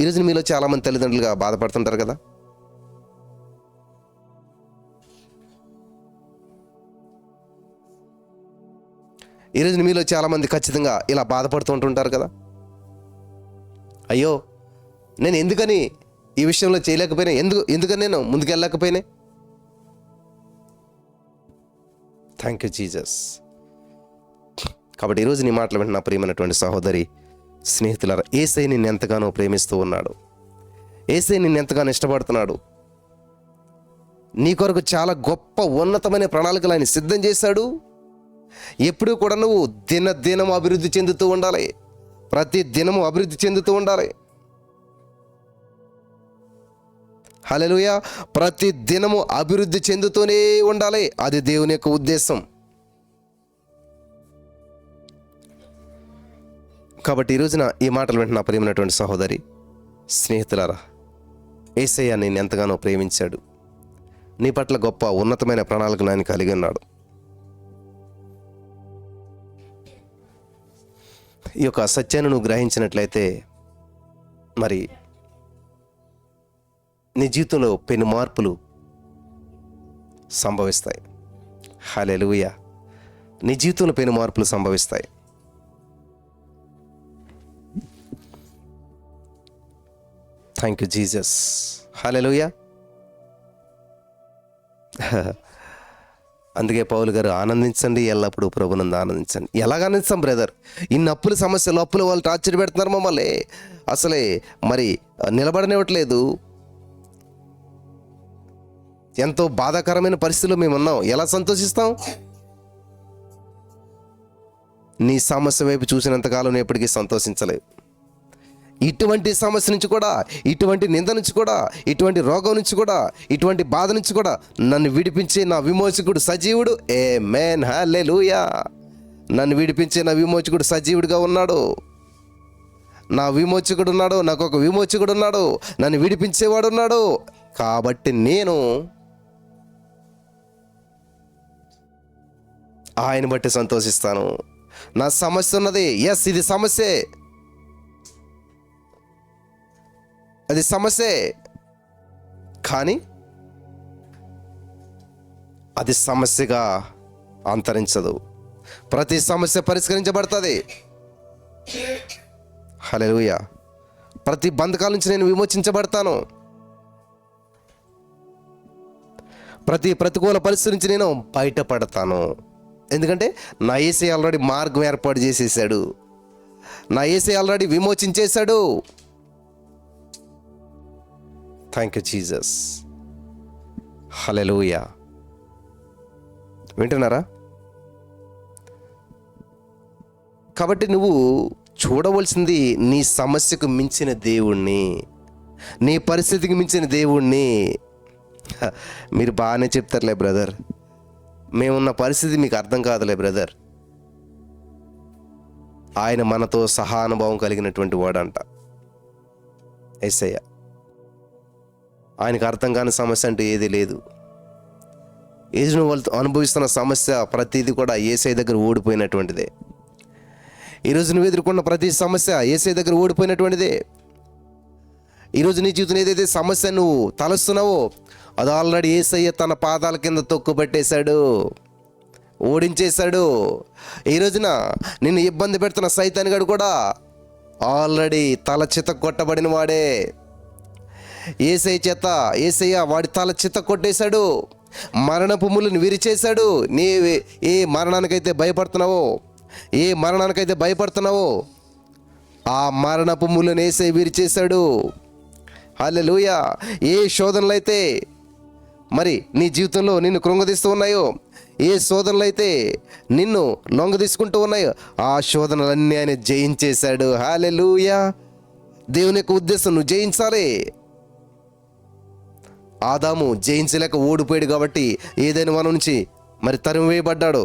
ఈరోజు మీలో చాలామంది తల్లిదండ్రులుగా బాధపడుతుంటారు కదా. ఈరోజు మీలో చాలామంది ఖచ్చితంగా ఇలా బాధపడుతూ ఉంటుంటారు కదా. అయ్యో, నేను ఎందుకని ఈ విషయంలో చేయలేకపోయినా, ఎందుకని నేను ముందుకెళ్ళలేకపోయినా? Thank you Jesus. కాబట్టి ఈరోజు నీ మాటలు వింటున్న ప్రియమైనటువంటి సహోదరి స్నేహితులారా, యేసయ్య నిన్ను ఎంతగానో ప్రేమిస్తూ ఉన్నాడు. యేసయ్య నిన్ను ఎంతగానో ఇష్టపడుతున్నాడు. నీ కొరకు చాలా గొప్ప ఉన్నతమైన ప్రణాళికలు ఆయన సిద్ధం చేశాడు. ఎప్పుడూ కూడా నువ్వు దినదినం అభివృద్ధి చెందుతూ ఉండాలి. ప్రతి దినము అభివృద్ధి చెందుతూ ఉండాలి. హల్లెలూయా. ప్రతి దినము అభివృద్ధి చెందుతూనే ఉండాలి. అది దేవుని యొక్క ఉద్దేశం. కాబట్టి ఈ రోజున ఈ మాటలు వింటున్న ప్రియమైనటువంటి సహోదరి స్నేహితులారా, యేసయ్య నేను ఎంతగానో ప్రేమించాడు. నీ పట్ల గొప్ప ఉన్నతమైన ప్రణాళికలు ఆయన కలిగి ఉన్నాడు. ఈ యొక్క సత్యాన్ని నువ్వు గ్రహించినట్లయితే మరి నీ జీవితంలో పెను మార్పులు సంభవిస్తాయి. హల్లెలూయా. నీ జీవితంలో పెను మార్పులు సంభవిస్తాయి. Thank you Jesus. హల్లెలూయా. అందుకే పౌలు గారు, ఆనందించండి ఎల్లప్పుడూ ప్రభునందు ఆనందించండి. ఎలాగ ఆనందిస్తాం బ్రదర్? ఇన్ని అప్పుల సమస్యలు, అప్పుల వాళ్ళు టార్చర్ పెడుతున్నారు మమ్మల్ని, అసలే మరి నిలబడనివ్వట్లేదు. ఎంతో బాధాకరమైన పరిస్థితుల్లో మేము ఉన్నాం. ఎలా సంతోషిస్తాం? నీ సమస్య వైపు చూసినంతకాలం నేను ఎప్పటికీ సంతోషించలేదు. ఇటువంటి సమస్య నుంచి కూడా, ఇటువంటి నింద నుంచి కూడా, ఇటువంటి రోగం నుంచి కూడా, ఇటువంటి బాధ నుంచి కూడా నన్ను విడిపించే నా విమోచకుడు సజీవుడు. ఆమేన్. హల్లెలూయా. నన్ను విడిపించే నా విమోచకుడు సజీవుడిగా ఉన్నాడు. నా విమోచకుడు ఉన్నాడు. నాకు ఒక విమోచకుడు ఉన్నాడు. నన్ను విడిపించేవాడు ఉన్నాడు. కాబట్టి నేను ఆయన బట్టి సంతోషిస్తాను. నా సమస్య ఉన్నది, ఎస్ ఇది సమస్యే, అది సమస్యే, కానీ అది సమస్యగా అంతరించదు. ప్రతి సమస్య పరిష్కరించబడుతుంది. హల్లెలూయా. ప్రతి బంధకాల నుంచి నేను విమోచించబడతాను. ప్రతి ప్రతికూల పరిస్థితి నుంచి నేను బయటపడతాను. ఎందుకంటే నా యేసయ్య ఆల్రెడీ మార్గం ఏర్పాటు చేసేసాడు. నా యేసయ్య ఆల్రెడీ విమోచించేశాడు. Thank you Jesus. హల్లెలూయా. వింటున్నారా? కాబట్టి నువ్వు చూడవలసింది నీ సమస్యకు మించిన దేవుణ్ణి, నీ పరిస్థితికి మించిన దేవుణ్ణి. మీరు బాగానే చెప్తారులే బ్రదర్, మేమున్న పరిస్థితి మీకు అర్థం కాదులే బ్రదర్. ఆయన మనతో సహానుభావం కలిగినటువంటి వాడంట యేసయ్య. ఆయనకు అర్థం కాని సమస్య అంటూ ఏది లేదు. నువ్వు వాళ్ళతో అనుభవిస్తున్న సమస్య ప్రతిదీ కూడా యేసయ్య దగ్గర ఓడిపోయినటువంటిదే. ఈరోజు నువ్వు ఎదుర్కొన్న ప్రతి సమస్య యేసయ్య దగ్గర ఓడిపోయినటువంటిదే. ఈరోజు నీ జీవితంలో ఏదైతే సమస్య నువ్వు తలస్తున్నావో అది ఆల్రెడీ యేసయ్య తన పాదాల కింద తొక్కుపెట్టేశాడు, ఓడించేశాడు. ఈ రోజున నిన్ను ఇబ్బంది పెడుతున్న సైతానుగాడు కూడా ఆల్రెడీ తల చిత కొట్టబడిన వాడే. యేసయ్య వాడి తల చిత కొట్టేశాడు, మరణపు ముళ్ళుని విరిచేశాడు. నీ ఏ మరణానికైతే భయపడుతున్నావో ఆ మరణపు ముళ్ళుని యేసయ్య విరిచేశాడు. హల్లెలూయా. ఏ శోధనలు అయితే మరి నీ జీవితంలో నిన్ను కృంగదీస్తూ ఉన్నాయో, ఏ శోధనలు అయితే నిన్ను లొంగ తీసుకుంటూ ఉన్నాయో ఆ శోధనలన్నీ ఆయన జయించేశాడు. హల్లెలూయా. దేవుని యొక్క ఉద్దేశం నువ్వు జయించాలి. ఆదాము జయించలేక ఓడిపోయాడు కాబట్టి ఏదైనా మన నుంచి మరి తరిమి వేయబడ్డాడు,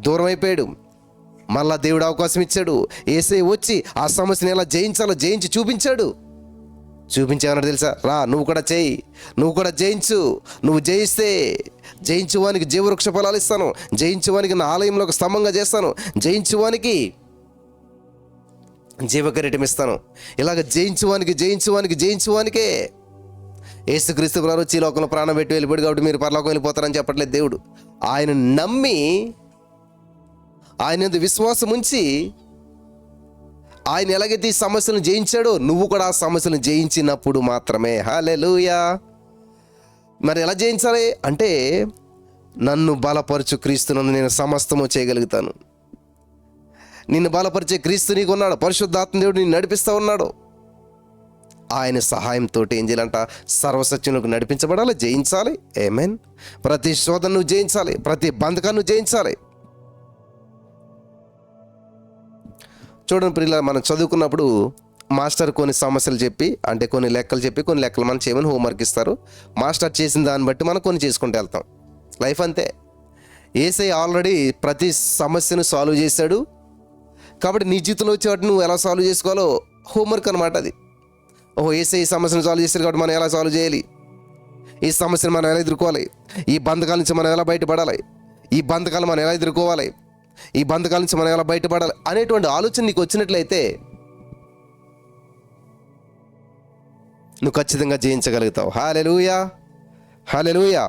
దూరం అయిపోయాడు. మళ్ళా దేవుడు అవకాశం ఇచ్చాడు. యేసయ్య వచ్చి ఆ సమస్యని ఎలా జయించాలో జయించి చూపించామన్నాడు తెలుసా? రా, నువ్వు కూడా చేయి, నువ్వు కూడా జయించు. నువ్వు జయిస్తే జయించువానికి జీవవృక్ష ఫలాలు ఇస్తాను, జయించువానికి నా ఆలయంలో ఒక స్తంభంగా చేస్తాను, జీవకిరీటం ఇస్తాను. ఇలాగ జయించువానికే యేసుక్రీస్తు గారు వచ్చి లోకంలో ప్రాణం పెట్టి వెళ్ళిపోయాడు కాబట్టి మీరు పరలోకం వెళ్ళిపోతారని చెప్పట్లేదు దేవుడు. ఆయన నమ్మి, ఆయన యందు విశ్వాసం ఉంచి, ఆయన ఎలాగైతే ఈ సమస్యలను జయించాడో నువ్వు కూడా ఆ సమస్యలను జయించినప్పుడు మాత్రమే. హల్లెలూయా. మరి ఎలా జయించాలి అంటే, నన్ను బలపరచు క్రీస్తునందు నేను సమస్తము చేయగలుగుతాను. నిన్ను బలపరిచే క్రీస్తు నీకు ఉన్నాడు. పరిశుద్ధాత్మ దేవుడు నిన్ను నడిపిస్తూ ఉన్నాడు. ఆయన సహాయంతో ఏం చేయాలంట? సర్వసత్యంలోకి నడిపించబడాలి, జయించాలి. ఆమేన్. ప్రతి శోధన నువ్వు జయించాలి, ప్రతి బంధకాన్ని నువ్వు జయించాలి. చూడండి ప్రియులారా, మనం చదువుకున్నప్పుడు మాస్టర్ కొన్ని సమస్యలు చెప్పి, అంటే కొన్ని లెక్కలు మనం చేయమని హోంవర్క్ ఇస్తారు. మాస్టర్ చేసిన దాన్ని బట్టి మనం కొన్ని చేసుకుంటూ వెళ్తాం. లైఫ్ అంతే. యేసయ్య ఆల్రెడీ ప్రతి సమస్యను సాల్వ్ చేశాడు. కాబట్టి నీ జీవితంలో వచ్చే వాటిని నువ్వు ఎలా సాల్వ్ చేసుకోవాలో హోంవర్క్ అనమాట అది. యేసయ్య ఈ సమస్యను సాల్వ్ చేశాడు కాబట్టి మనం ఎలా సాల్వ్ చేయాలి, ఈ సమస్యను మనం ఎలా ఎదుర్కోవాలి, ఈ బంధకాల నుంచి మనం ఎలా బయటపడాలి, ఈ బంధకాలు మనం ఎలా ఎదుర్కోవాలి, ఈ బంధకాల నుంచి మనం ఎలా బయటపడాలి అనేటువంటి ఆలోచన నీకు వచ్చినట్లయితే నువ్వు ఖచ్చితంగా జయించగలుగుతావు. హల్లెలూయా, హల్లెలూయా.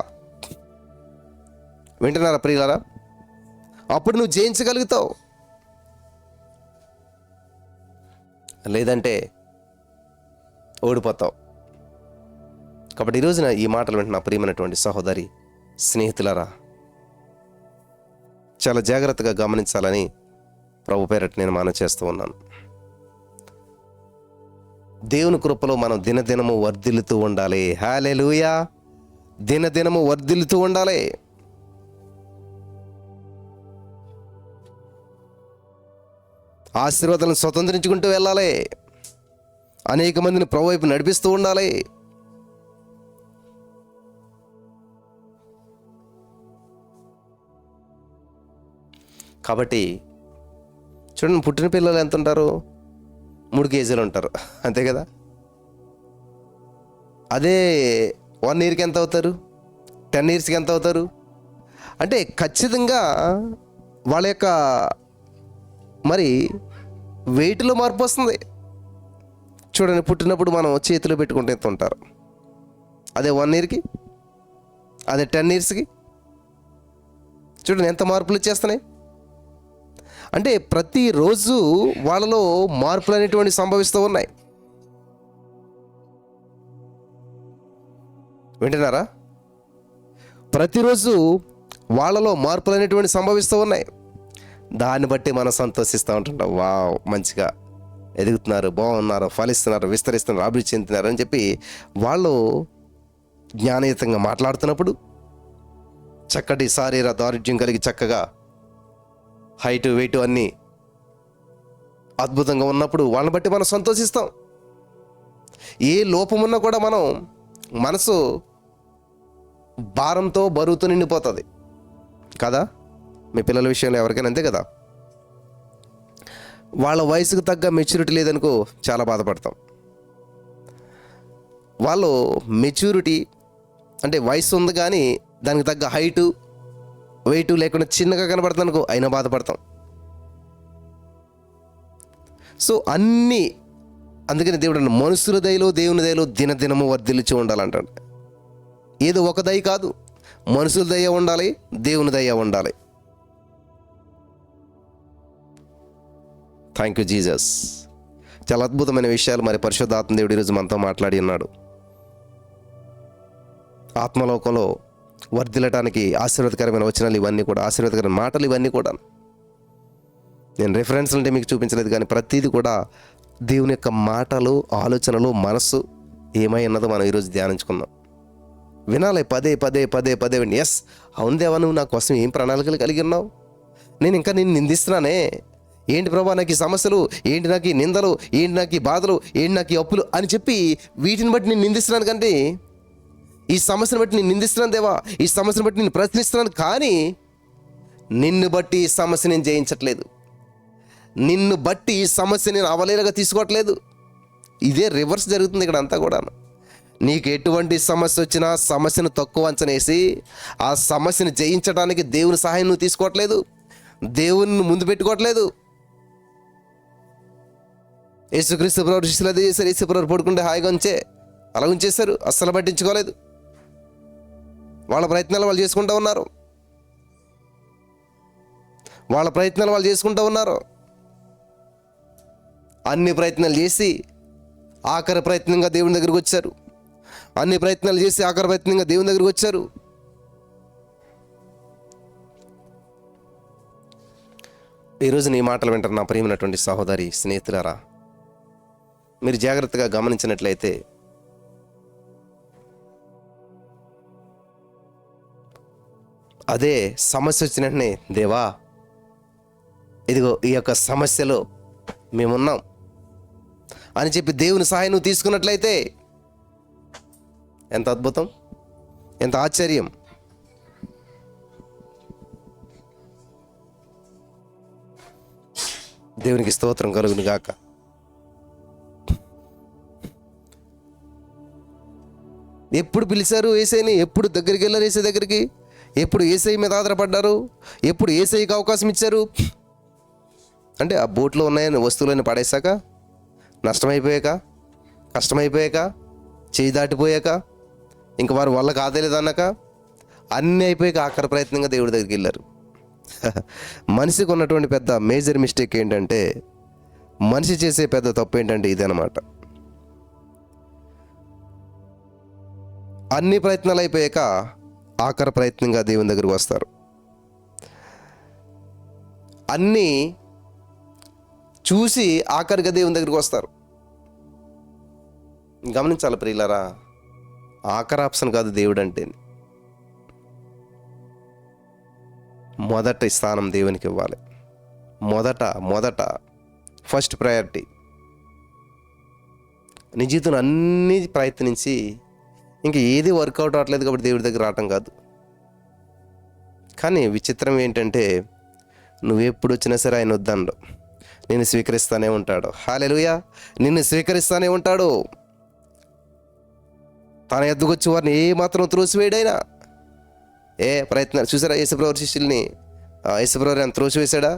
వింటున్నారా ప్రియులారా? అప్పుడు నువ్వు జయించగలుగుతావు. లేదంటే ఓడిపోతావు. కాబట్టి ఈరోజున ఈ మాటలు వింటున్న ప్రియమైనటువంటి సహోదరి, స్నేహితులారా, చాలా జాగ్రత్తగా గమనించాలని ప్రభు పేరట నేను మనవి చేస్తూ ఉన్నాను. దేవుని కృపలో మనం దినదినము వర్ధిల్లుతూ ఉండాలి. హల్లెలూయా, దినదినము వర్ధిల్లుతూ ఉండాలి. ఆశీర్వాదాలను స్వతంత్రించుకుంటూ వెళ్ళాలి. అనేక మందిని ప్రభు వైపు నడిపిస్తూ ఉండాలి. కాబట్టి చూడండి, పుట్టిన పిల్లలు ఎంత ఉంటారు? 3 కేజీలు ఉంటారు, అంతే కదా. అదే 1 ఇయర్కి ఎంత అవుతారు? 10 ఇయర్స్కి ఎంత అవుతారు? అంటే ఖచ్చితంగా వాళ్ళ యొక్క మరి వెయిట్లో మార్పు వస్తుంది. చూడండి, పుట్టినప్పుడు మనం చేతిలో పెట్టుకుంటే ఎంత ఉంటారు? అదే 1 ఇయర్కి, అదే 10 ఇయర్స్కి చూడండి ఎంత మార్పులు వచ్చేస్తున్నాయి. అంటే ప్రతిరోజు వాళ్ళలో మార్పులు అనేటువంటి సంభవిస్తూ ఉన్నాయి. వింటున్నారా? ప్రతిరోజు వాళ్ళలో మార్పులు అనేటువంటి సంభవిస్తూ ఉన్నాయి. దాన్ని బట్టి మనం సంతోషిస్తూ ఉంటుంటాం. వావ్, మంచిగా ఎదుగుతున్నారు, బాగున్నారు, ఫలిస్తున్నారు, విస్తరిస్తున్నారు, అభివృద్ధి చెందుతున్నారు అని చెప్పి వాళ్ళు జ్ఞానయుతంగా మాట్లాడుతున్నప్పుడు, చక్కటి శారీర దారుఢ్యం కలిగి చక్కగా హైటు వెయిట్ అన్నీ అద్భుతంగా ఉన్నప్పుడు వాళ్ళని బట్టి మనం సంతోషిస్తాం. ఏ లోపమున్నా కూడా మనం మనసు భారంతో బరువుతో నిండిపోతుంది కదా. మీ పిల్లల విషయంలో ఎవరికైనా అంతే కదా. వాళ్ళ వయసుకు తగ్గ మెచ్యూరిటీ లేదనుకో చాలా బాధపడతాం. వాళ్ళు మెచ్యూరిటీ అంటే వయసు ఉంది కానీ దానికి తగ్గ హైటు వెయిట్ లేకుండా చిన్నగా కనబడుతుంది అనుకో, అయినా బాధపడతాం. సో అన్నీ అందుకని దేవుడు మనుషుల దయలో దేవుని దయలో దినదినము వర్ధిల్లుచు ఉండాలంటాడు. ఏదో ఒక దయ కాదు, మనుషుల దయ ఉండాలి, దేవుని దయ ఉండాలి. Thank you Jesus. చాలా అద్భుతమైన విషయాలు మరి పరిశుద్ధాత్మ దేవుడు ఈరోజు మనతో మాట్లాడి ఉన్నాడు. ఆత్మలోకంలో వర్ధిల్లటానికి ఆశీర్వాదకరమైన వచనాలు ఇవన్నీ కూడా, ఆశీర్వాదకరమైన మాటలు ఇవన్నీ కూడా. నేను రెఫరెన్స్లు అంటే మీకు చూపించలేదు కానీ ప్రతిదీ కూడా దేవుని యొక్క మాటలు, ఆలోచనలు, మనస్సు ఏమై ఉన్నదో మనం ఈరోజు ధ్యానించుకుందాం. వినాలి, పదే పదే పదే పదే విని. ఎస్, అవును దేవా, నువ్వు నా కోసం ఏం ప్రణాళికలు కలిగి ఉన్నావు? నేను ఇంకా నిన్ను నిందిస్తున్నానే, ఏంటి ప్రభా నాకు ఈ సమస్యలు, ఏంటి నాకు ఈ నిందలు, ఏంటి నాకు ఈ బాధలు, ఏంటి నాకు ఈ అప్పులు అని చెప్పి వీటిని బట్టి నేను నిందిస్తున్నాను. కంటే ఈ సమస్యను బట్టి నేను నిందిస్తున్నాను దేవా, ఈ సమస్యను బట్టి నేను ప్రశ్నిస్తున్నాను, కానీ నిన్ను బట్టి ఈ సమస్య నేను జయించట్లేదు, నిన్ను బట్టి ఈ సమస్య నేను అవలేలుగా తీసుకోవట్లేదు. ఇదే రివర్స్ జరుగుతుంది ఇక్కడ అంతా కూడా. నీకు ఎటువంటి సమస్య వచ్చినా సమస్యను తక్కువ అంచనేసి ఆ సమస్యను జయించడానికి దేవుని సహాయం నువ్వు తీసుకోవట్లేదు, దేవుని ముందు పెట్టుకోవట్లేదు. యేసుక్రీస్తు ప్రభు శిష్యులు అదే చేశారు. యేసు ప్రభు పడుకుంటే హాయిగా అలా ఉంచేశారు, అస్సలు పట్టించుకోలేదు. వాళ్ళ ప్రయత్నాలు వాళ్ళు చేసుకుంటూ ఉన్నారు, వాళ్ళ ప్రయత్నాలు వాళ్ళు చేసుకుంటూ ఉన్నారు. అన్ని ప్రయత్నాలు చేసి ఆఖరి ప్రయత్నంగా దేవుని దగ్గరికి వచ్చారు. అన్ని ప్రయత్నాలు చేసి ఆఖరి ప్రయత్నంగా దేవుని దగ్గరికి వచ్చారు. ఈరోజు నీ మాటలు వింటారు నా ప్రియమైనటువంటి సహోదరి, స్నేహితులారా. మీరు జాగ్రత్తగా గమనించినట్లయితే అదే సమస్య వచ్చిన వెంటనే, దేవా ఇదిగో ఈ యొక్క సమస్యలో మేమున్నాం అని చెప్పి దేవుని సహాయం నువ్వు తీసుకున్నట్లయితే ఎంత అద్భుతం, ఎంత ఆశ్చర్యం. దేవునికి స్తోత్రం కలుగును గాక. ఎప్పుడు పిలిచారు యేసయ్యని? ఎప్పుడు దగ్గరికి వెళ్ళారు యేసయ్య దగ్గరికి? ఎప్పుడు యేసయ్య మీద ఆధారపడ్డారు? ఎప్పుడు యేసయ్యకి అవకాశం ఇచ్చారు? అంటే ఆ బోట్లో ఉన్నాయని వస్తువులను పడేశాక, నష్టమైపోయాక, కష్టమైపోయాక, చేయి దాటిపోయాక, ఇంక వారు వల్ల కాదేలేదన్నాక, అన్నీ అయిపోయాక ఆఖరి ప్రయత్నంగా దేవుడి దగ్గరికి వెళ్ళారు. మనిషికి ఉన్నటువంటి పెద్ద మేజర్ మిస్టేక్ ఏంటంటే, మనిషి చేసే పెద్ద తప్పు ఏంటంటే ఇదనమాట. అన్ని ప్రయత్నాలు అయిపోయాక ఆఖరి ప్రయత్నంగా దేవుని దగ్గరికి వస్తారు. అన్నీ చూసి ఆఖరిగా దేవుని దగ్గరికి వస్తారు. గమనించాలి ప్రియులారా, ఆఖరి ఆప్షన్ కాదు దేవుడు అంటే. మొదటి స్థానం దేవునికి ఇవ్వాలి. మొదట ఫస్ట్ ప్రయారిటీ. నీ జీవితంలో అన్నీ ప్రయత్నించి ఇంక ఏది వర్కౌట్ అవ్వట్లేదు కాబట్టి దేవుడి దగ్గర రావటం కాదు. కానీ విచిత్రం ఏంటంటే, నువ్వు ఎప్పుడు వచ్చినా సరే ఆయన వద్దండు, నిన్ను స్వీకరిస్తూనే ఉంటాడు. హల్లెలూయా, నిన్ను స్వీకరిస్తూనే ఉంటాడు. తన ఎద్దుకొచ్చి వారిని ఏమాత్రం త్రోసివేయడైనా ప్రయత్నాలు చూసారా? యేసుప్రభు శిష్యుల్ని యేసుప్రభు అని త్రోసివేశాడా?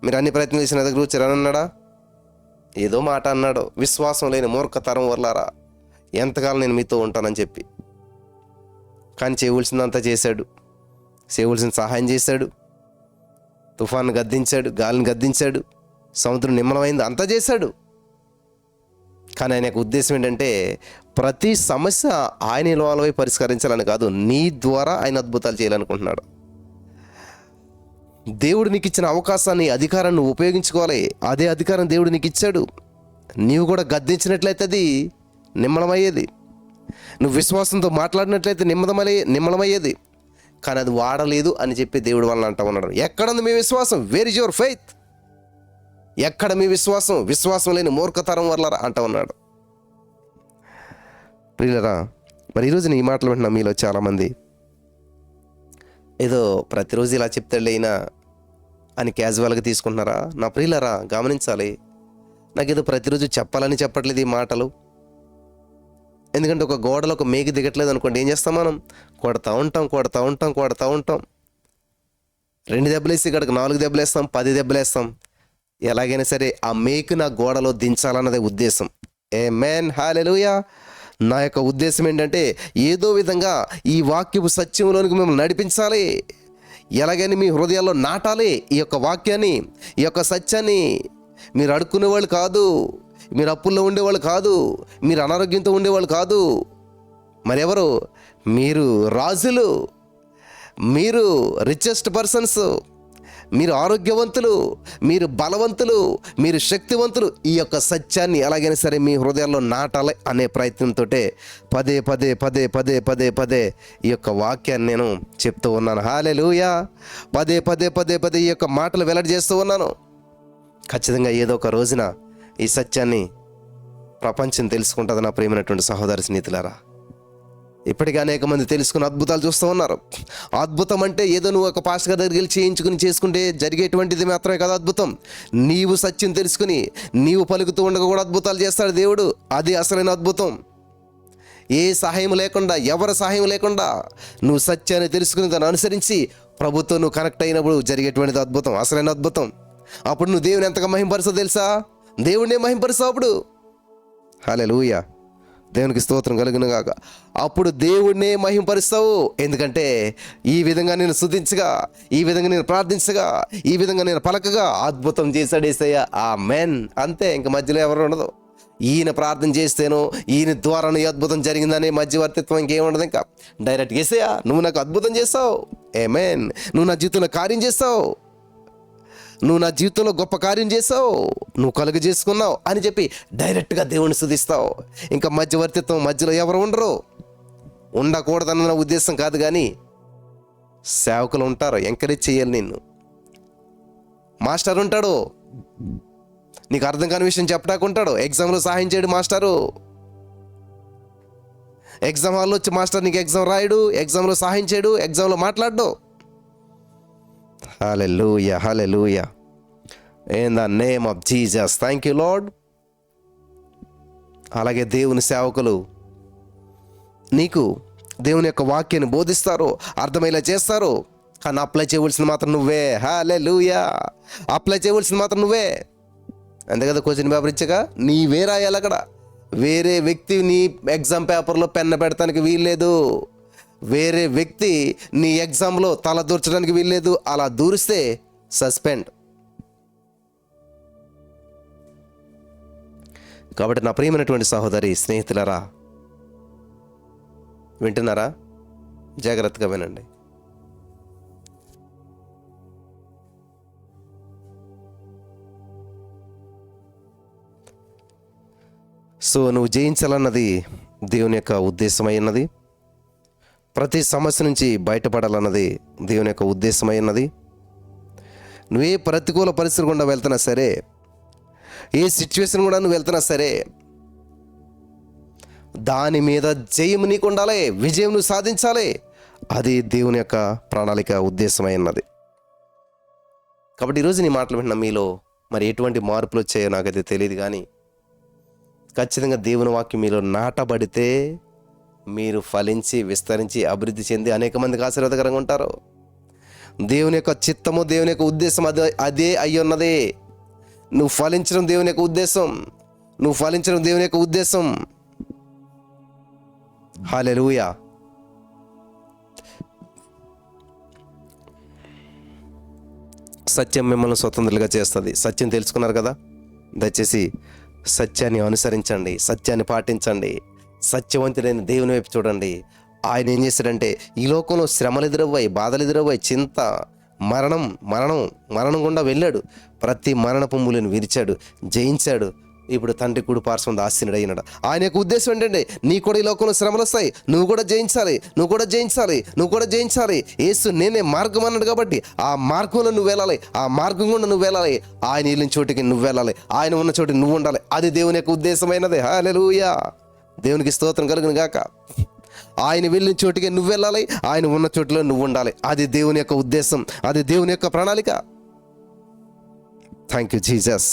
మీరు అన్ని ప్రయత్నాలు చేసిన దగ్గర వచ్చారని అన్నాడా? ఏదో మాట అన్నాడు, విశ్వాసం లేని మూర్ఖతరం వర్లారా, ఎంతకాలం నేను మీతో ఉంటానని చెప్పి. కానీ చేయవలసిందంతా చేశాడు. చేయవలసిన సహాయం చేశాడు. తుఫాను గద్దించాడు, గాలిని గద్దించాడు, సముద్రం నిమ్మలమైంది, అంతా చేశాడు. కానీ ఆయన యొక్క ఉద్దేశం ఏంటంటే, ప్రతి సమస్య ఆయన లోపలపై పరిష్కరించాలని కాదు, నీ ద్వారా ఆయన అద్భుతాలు చేయాలనుకుంటున్నాడు. దేవుడు నీకు ఇచ్చిన అవకాశాన్ని, అధికారాన్ని నువ్వు ఉపయోగించుకోవాలి. అదే అధికారం దేవుడు నీకు ఇచ్చాడు. నీవు కూడా గద్దించినట్లయితే అది నిమ్మలమయ్యేది. నువ్వు విశ్వాసంతో మాట్లాడినట్లయితే నిమ్మలమయ్యేది. కానీ అది వాడలేదు అని చెప్పి దేవుడు వాళ్ళని అంటూ ఉన్నాడు. ఎక్కడుంది మీ విశ్వాసం? Where is your faith? ఎక్కడ మీ విశ్వాసం? విశ్వాసం లేని మూర్ఖతరం వల్ల అంటూ ఉన్నాడు. ప్రియులరా, మరి ఈరోజు ఈ మాటలు వింటున్నా మీలో చాలామంది ఏదో ప్రతిరోజు ఇలా చెప్తాడులేనా అని క్యాజువల్గా తీసుకుంటున్నారా? నా ప్రియులరా, గమనించాలి, నాకేదో ప్రతిరోజు చెప్పాలని చెప్పట్లేదు ఈ మాటలు. ఎందుకంటే ఒక గోడలో ఒక మేకి దిగట్లేదు అనుకోండి, ఏం చేస్తాం మనం? కొడతా ఉంటాం. 2 దెబ్బలేసి ఇక్కడికి 4 దెబ్బలేస్తాం, 10 దెబ్బలేస్తాం. ఎలాగైనా సరే ఆ మేకు నా గోడలో దించాలన్నదే ఉద్దేశం. ఆమేన్, హల్లెలూయా. నా యొక్క ఉద్దేశం ఏంటంటే, ఏదో విధంగా ఈ వాక్యపు సత్యంలోనికి మిమ్మల్ని నడిపించాలి. ఎలాగైనా మీ హృదయాల్లో నాటాలి ఈ యొక్క వాక్యాన్ని, ఈ యొక్క సత్యాన్ని. మీరు అడుక్కునేవాళ్ళు కాదు, మీరు అప్పుల్లో ఉండేవాళ్ళు కాదు, మీరు అనారోగ్యంతో ఉండేవాళ్ళు కాదు. మరెవరు? మీరు రాజులు, మీరు రిచెస్ట్ పర్సన్స్, మీరు ఆరోగ్యవంతులు, మీరు బలవంతులు, మీరు శక్తివంతులు. ఈ యొక్క సత్యాన్ని ఎలాగైనా సరే మీ హృదయాల్లో నాటాలి అనే ప్రయత్నంతో పదే ఈ యొక్క వాక్యాన్ని నేను చెప్తూ ఉన్నాను. హల్లెలూయా. పదే ఈ యొక్క మాటలు వెల్లడి చేస్తూ ఉన్నాను. ఖచ్చితంగా ఏదో ఒక రోజున ఈ సత్యాన్ని ప్రపంచం తెలుసుకుంటుంది. నా ప్రియమైనటువంటి సహోదరి స్నేహితులారా, ఇప్పటికీ అనేక మంది తెలుసుకుని అద్భుతాలు చూస్తూ ఉన్నారు. అద్భుతం అంటే ఏదో నువ్వు ఒక పాస్టర్ గారి దగ్గరికి వెళ్ళి చేసుకుంటే జరిగేటువంటిది మాత్రమే కాదు అద్భుతం. నీవు సత్యం తెలుసుకుని నీవు పలుకుతూ ఉండగా కూడా అద్భుతాలు చేస్తాడు దేవుడు. అది అసలైన అద్భుతం. ఏ సహాయం లేకుండా, ఎవరి సహాయం లేకుండా నువ్వు సత్యాన్ని తెలుసుకుని దాన్ని అనుసరించి ప్రభుత్వం నువ్వు కనెక్ట్ అయినప్పుడు జరిగేటువంటిది అద్భుతం, అసలైన అద్భుతం. అప్పుడు నువ్వు దేవుని ఎంతగా మహింపరుస్తావు తెలుసా? దేవుడినే మహింపరుస్తావు అప్పుడు. హల్లెలూయా, దేవునికి స్తోత్రం కలుగును గాక. అప్పుడు దేవుడినే మహింపరుస్తావు. ఎందుకంటే ఈ విధంగా నేను స్తుతించగా, ఈ విధంగా నేను ప్రార్థించగా, ఈ విధంగా నేను పలకగా అద్భుతం చేశాడు యేసయ్య. ఆమేన్. అంతే, ఇంక మధ్యలో ఎవరు ఉండదు. ఈయన ప్రార్థన చేస్తేనో ఈయన ద్వారా ఈ అద్భుతం జరిగిందనే మధ్యవర్తిత్వం ఇంకేముండదు. ఇంకా డైరెక్ట్గా యేసయ్య నువ్వు నాకు అద్భుతం చేస్తావు, ఆమేన్, నువ్వు నా జీవితంలో కార్యం చేస్తావు, నువ్వు నా జీవితంలో గొప్ప కార్యం చేసావు, నువ్వు కలుగ చేసుకున్నావు అని చెప్పి డైరెక్ట్గా దేవుని స్తుతిస్తావు. ఇంకా మధ్యవర్తిత్వం మధ్యలో ఎవరు ఉండరు. ఉండకూడదన్న ఉద్దేశం కాదు, కానీ సేవకులు ఉంటారు, ఎంకరేజ్ చేయాలి నిన్ను. మాస్టర్ ఉంటాడు, నీకు అర్థం కాని విషయం చెప్పడానికి ఉంటాడు. ఎగ్జామ్లో సహాయం చేయడు మాస్టరు. ఎగ్జామ్ హాల్లో వచ్చి మాస్టర్ నీకు ఎగ్జామ్ రాయడు, ఎగ్జామ్లో సహాయం చేయడు, ఎగ్జామ్లో మాట్లాడు. Hallelujah, hallelujah. In the name of Jesus, thank you Lord. అలాగే దేవుని సేవకులు నీకు దేవుని యొక్క వాక్యాన్ని బోధిస్తారు, అర్థమయ్యేలా చేస్తారు. కానీ అప్లై చేయవలసింది మాత్రం నువ్వే. హల్లెలూయా. అప్లై చేయవలసింది మాత్రం నువ్వే. అంతే కదా, క్వశ్చన్ పేపర్ ఇచ్చాక నీవే రాయాలి అక్కడ. వేరే వ్యక్తి నీ ఎగ్జామ్ పేపర్లో పెన్ను పెడతానికి వీల్లేదు. వేరే వ్యక్తి నీ ఎగ్జామ్లో తల దూర్చడానికి వీల్లేదు. అలా దూరిస్తే సస్పెండ్. కాబట్టి నా ప్రియమైనటువంటి సహోదరి, స్నేహితులరా, వింటున్నారా? జాగ్రత్తగా వినండి. సో నువ్వు జయించాలన్నది దేవుని యొక్క ఉద్దేశమై ఉన్నది. ప్రతి సమస్య నుంచి బయటపడాలన్నది దేవుని యొక్క ఉద్దేశమై ఉన్నది. నువ్వే ప్రతికూల పరిస్థితి గుండా వెళ్తున్నా సరే, ఏ సిచ్యువేషన్ కూడా నువ్వు వెళ్తున్నా సరే, దాని మీద జయం నీకు ఉండాలి, విజయం నువ్వు సాధించాలి. అది దేవుని యొక్క ప్రణాళిక, ఉద్దేశమై ఉన్నది. కాబట్టి ఈరోజు నీ మాటలు వింటున్న మీలో మరి ఎటువంటి మార్పులు వచ్చాయో నాకైతే తెలియదు, కానీ ఖచ్చితంగా దేవుని వాక్యం మీలో నాటబడితే మీరు ఫలించి విస్తరించి అభివృద్ధి చెంది అనేక మందికి ఆశీర్వాదకరంగా ఉంటారు. దేవుని యొక్క చిత్తము, దేవుని యొక్క ఉద్దేశం అదే అయి ఉన్నది. నువ్వు ఫలించడం దేవుని యొక్క ఉద్దేశం, నువ్వు ఫలించడం దేవుని యొక్క ఉద్దేశం. హల్లెలూయా. సత్యం మిమ్మల్ని స్వతంత్రులుగా చేస్తుంది. సత్యం తెలుసుకున్నారు కదా, దయచేసి సత్యాన్ని అనుసరించండి, సత్యాన్ని పాటించండి. సత్యవంతుడైన దేవుని వైపు చూడండి. ఆయన ఏం చేశాడంటే, ఈ లోకంలో శ్రమలు ఎదురవ్వాయి, బాధలు ఎదురవ్వాయి, చింత, మరణం గుండా వెళ్ళాడు. ప్రతి మరణపు మూలను విరిచాడు, జయించాడు. ఇప్పుడు తండ్రి కుడి పార్శ్వం ఆసీనుడు అయినాడు. ఆయన యొక్క ఉద్దేశం ఏంటంటే, నీ కూడా ఈ లోకంలో శ్రమలు వస్తాయి, నువ్వు కూడా జయించాలి, నువ్వు కూడా జయించాలి, నువ్వు కూడా జయించాలి. యేసు నేనే మార్గం అన్నాడు కాబట్టి ఆ మార్గంలో నువ్వు వెళ్ళాలి, ఆ మార్గం గుండా నువ్వు వెళ్ళాలి. ఆయన వెళ్ళిన చోటికి నువ్వు వెళ్ళాలి, ఆయన ఉన్న చోటికి నువ్వు ఉండాలి. అది దేవుని యొక్క ఉద్దేశమైనది. హల్లెలూయా. దేవునికి స్తోత్రం కలుగును గాక. ఆయన వెళ్ళిన చోటికి నువ్వు వెళ్ళాలి, ఆయన ఉన్న చోటులో నువ్వు ఉండాలి. అది దేవుని యొక్క ఉద్దేశం, అది దేవుని యొక్క ప్రణాళిక. Thank you Jesus,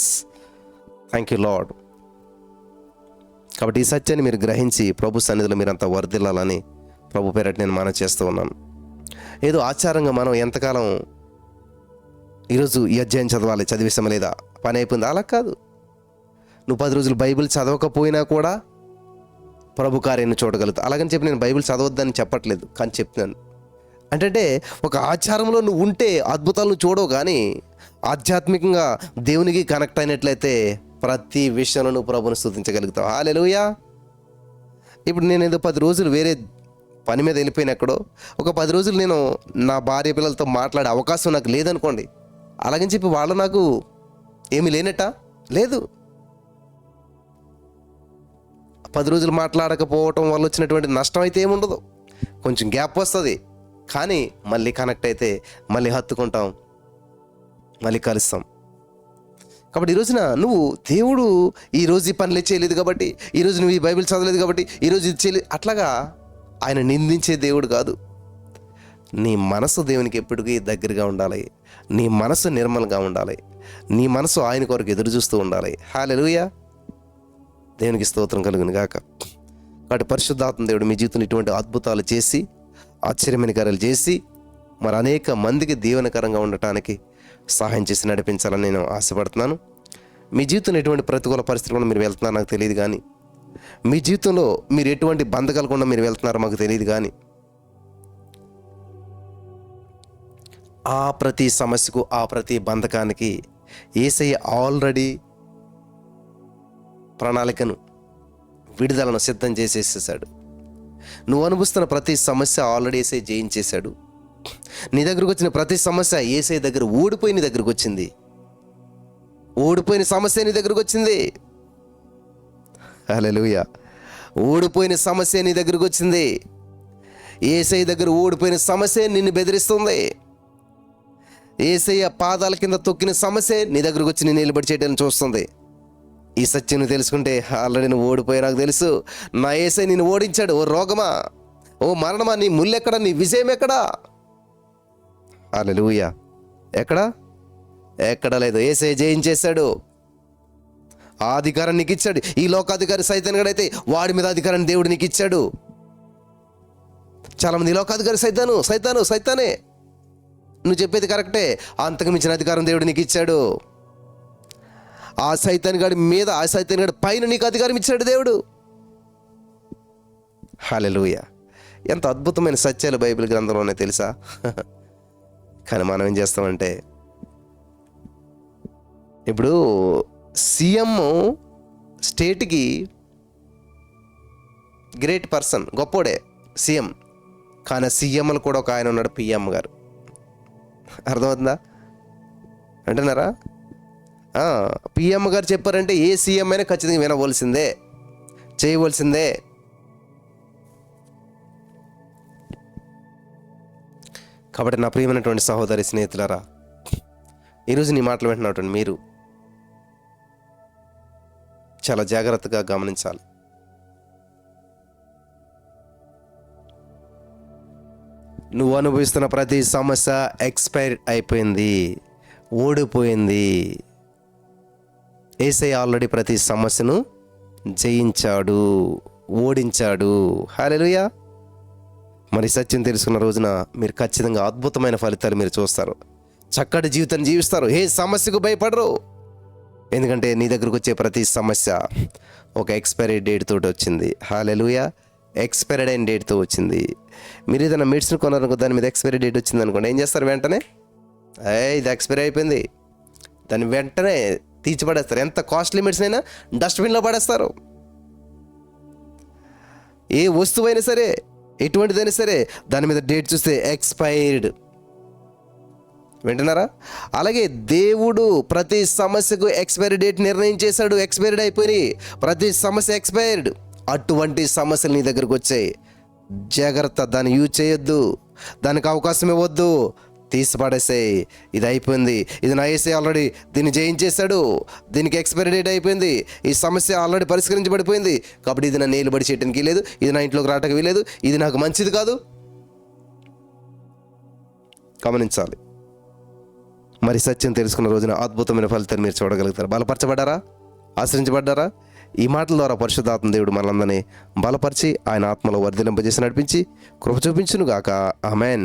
thank you lord. కాబట్టి ఈ సత్యాన్ని మీరు గ్రహించి ప్రభు సన్నిధిలో మీరంతా వర్ధిల్లాలని ప్రభు పేరట నేను మనవి చేస్తూ ఉన్నాను. ఏదో ఆచారంగా మనం ఎంతకాలం ఈరోజు ఈ అధ్యాయం చదవాలి, చదివేసాం లేదా, పని అయిపోయింది, అలా కాదు. నువ్వు 10 రోజులు బైబిల్ చదవకపోయినా కూడా ప్రభు కార్యాన్ని చూడగలుగుతావు. అలాగని చెప్పి నేను బైబిల్ చదవద్దని చెప్పట్లేదు, కానీ చెప్తున్నాను. అంటే ఒక ఆచారంలో నువ్వు ఉంటే అద్భుతాలను చూడవు, కానీ ఆధ్యాత్మికంగా దేవునికి కనెక్ట్ అయినట్లయితే ప్రతి విషయంలో నువ్వు ప్రభుని స్తుతించగలుగుతావు. హల్లెలూయా. ఇప్పుడు నేను ఏదో 10 రోజులు వేరే పని మీద వెళ్ళిపోయిన ఎక్కడో ఒక 10 రోజులు నేను నా భార్య పిల్లలతో మాట్లాడే అవకాశం నాకు లేదనుకోండి, అలాగని చెప్పి వాళ్ళు నాకు ఏమీ లేనట్టా? లేదు. 10 రోజులు మాట్లాడకపోవటం వల్ల వచ్చినటువంటి నష్టం అయితే ఏముండదు. కొంచెం గ్యాప్ వస్తుంది, కానీ మళ్ళీ కనెక్ట్ అయితే మళ్ళీ హత్తుకుంటాం, మళ్ళీ కలుస్తాం. కాబట్టి ఈ రోజున నువ్వు దేవుడు ఈరోజు ఈ పనులే చేయలేదు కాబట్టి, ఈరోజు నువ్వు ఈ బైబిల్ చదవలేదు కాబట్టి ఈరోజు ఇది చేయలేదు, అట్లాగా ఆయన నిందించే దేవుడు కాదు. నీ మనసు దేవునికి ఎప్పటికీ దగ్గరగా ఉండాలి, నీ మనసు నిర్మలంగా ఉండాలి, నీ మనసు ఆయన కొరకు ఎదురు చూస్తూ ఉండాలి. హల్లెలూయా. దేవునికి స్తోత్రం కలుగును గాక. కాబట్టి పరిశుద్ధాత్మ దేవుడు మీ జీవితంలో ఇటువంటి అద్భుతాలు చేసి, ఆశ్చర్యమైన కార్యాలు చేసి, మరి అనేక మందికి దీవెనకరంగా ఉండటానికి సహాయం చేసి నడిపించాలని నేను ఆశపడుతున్నాను. మీ జీవితంలో ఎటువంటి ప్రతికూల పరిస్థితులు కూడా మీరు వెళ్తున్నారో నాకు తెలియదు, కానీ మీ జీవితంలో మీరు ఎటువంటి బంధకాలు కూడా మీరు వెళ్తున్నారో మాకు తెలియదు, కానీ ఆ ప్రతి సమస్యకు, ఆ ప్రతి బంధకానికి యేసయ్య ఆల్రెడీ ప్రణాళికను, విడుదలను సిద్ధం చేసేసాడు. నువ్వు అనుభవిస్తున్న ప్రతి సమస్య ఆల్రెడీ యేసయ్య జయించేశాడు. నీ దగ్గరకు వచ్చిన ప్రతి సమస్య యేసయ్య దగ్గర ఓడిపోయి నీ దగ్గరకు వచ్చింది. ఓడిపోయిన సమస్య నీ దగ్గరకు వచ్చింది. హల్లెలూయా. ఓడిపోయిన సమస్య నీ దగ్గరకు వచ్చింది. యేసయ్య దగ్గర ఓడిపోయిన సమస్య నిన్ను బెదిరిస్తుంది. యేసయ్య పాదాల కింద తొక్కిన సమస్య నీ దగ్గరకు వచ్చి నేను నిలబడి చేయడానికి చూస్తుంది. ఈ సత్యం తెలుసుకుంటే ఆల్రెడీ నువ్వు ఓడిపోయి, నాకు తెలుసు నా యేసయ్య నిన్ను ఓడించాడు. ఓ రోగమా, ఓ మరణమా, నీ ముల్లెక్కడా, నీ విజయం ఎక్కడా? హల్లెలూయా. ఎక్కడా లేదు. యేసయ్య జయించేశాడు. ఆ అధికారం నీకు ఇచ్చాడు. ఈ లోకాధికారి సైతాన్ గడైతే వాడి మీద అధికారాన్ని దేవుడు నీకు ఇచ్చాడు. చాలామంది లోకాధికారి సైతానే, నువ్వు చెప్పేది కరెక్టే, అంతకు మించిన అధికారం దేవుడు నీకు ఇచ్చాడు. ఆ సైతాన్గాడి మీద, ఆ సైతాన్గాడి పైన నీకు అధికారం ఇచ్చాడు దేవుడు. హల్లెలూయా. ఎంత అద్భుతమైన సత్యాలు బైబిల్ గ్రంథంలోనే తెలుసా. కానీ మనం ఏం చేస్తామంటే, ఇప్పుడు సీఎం స్టేట్కి గ్రేట్ పర్సన్, గొప్పోడే సీఎం. కానీ సీఎంలు కూడా ఒక ఆయన ఉన్నాడు, పిఎం గారు. అర్థమవుతుందా అంటున్నారా? పిఎం గారు చెప్పారంటే ఏ సీఎం అయినా ఖచ్చితంగా వినవలసిందే, చేయవలసిందే. కాబట్టి నా ప్రియమైనటువంటి సహోదరి స్నేహితులారా, ఈరోజు నీ మాటలు వింటున్నటువంటి మీరు చాలా జాగ్రత్తగా గమనించాలి. నువ్వు అనుభవిస్తున్న ప్రతి సమస్య ఎక్స్పైర్ అయిపోయింది, ఓడిపోయింది. యేసయ్య ఆల్రెడీ ప్రతి సమస్యను జయించాడు, ఓడించాడు. హల్లెలూయా. మరి సత్యం తెలుసుకున్న రోజున మీరు ఖచ్చితంగా అద్భుతమైన ఫలితాలు మీరు చూస్తారు, చక్కటి జీవితాన్ని జీవిస్తారు, ఏ సమస్యకు భయపడరు. ఎందుకంటే నీ దగ్గరకు వచ్చే ప్రతి సమస్య ఒక ఎక్స్పైరీ డేట్ తోటి వచ్చింది. హల్లెలూయా. ఎక్స్పైరీ అయిన డేట్తో వచ్చింది. మీరు ఏదైనా మెడిసిన్ కొన్నారనుకో, దాని మీద ఎక్స్పైరీ డేట్ వచ్చింది అనుకోండి, ఏం చేస్తారు? వెంటనే ఇది ఎక్స్పైరీ అయిపోయింది, దాన్ని వెంటనే తీర్చి పడేస్తారు. ఎంత కాస్ట్లీ మెడిసిన్ అయినా డస్ట్బిన్లో పడేస్తారు. ఏ వస్తువైనా సరే, ఎటువంటిదైనా సరే, దాని మీద డేట్ చూస్తే ఎక్స్పైర్డ్. వింటున్నారా? అలాగే దేవుడు ప్రతి సమస్యకు ఎక్స్పైరీ డేట్ నిర్ణయించేశాడు. ఎక్స్పైర్డ్ అయిపోయి ప్రతి సమస్య ఎక్స్పైర్డ్. అటువంటి సమస్యలు నీ దగ్గరకు వచ్చాయి, జాగ్రత్త. దాన్ని యూజ్ చేయొద్దు, దానికి అవకాశం ఇవ్వద్దు, తీసిపడేసాయి. ఇది అయిపోయింది, ఇది నా యేసయ్య ఆల్రెడీ దీన్ని జయించేశాడు, దీనికి ఎక్స్పైరీ డేట్ అయిపోయింది, ఈ సమస్య ఆల్రెడీ పరిష్కరించబడిపోయింది, కాబట్టి ఇది నా నీళ్ళు బడి చేయడానికి లేదు, ఇది నా ఇంట్లోకి రావడానికి వీలేదు, ఇది నాకు మంచిది కాదు. గమనించాలి. మరి సత్యం తెలుసుకున్న రోజున అద్భుతమైన ఫలితాన్ని మీరు చూడగలుగుతారు. బలపరచబడ్డారా? ఆశ్రయించబడ్డారా? ఈ మాటల ద్వారా పరిశుద్ధాత్మ దేవుడు మనలందరినీ బలపరిచి ఆయన ఆత్మలో వర్ధిలింపజేసి నడిపించి కృప చూపించును గాక. ఆమేన్.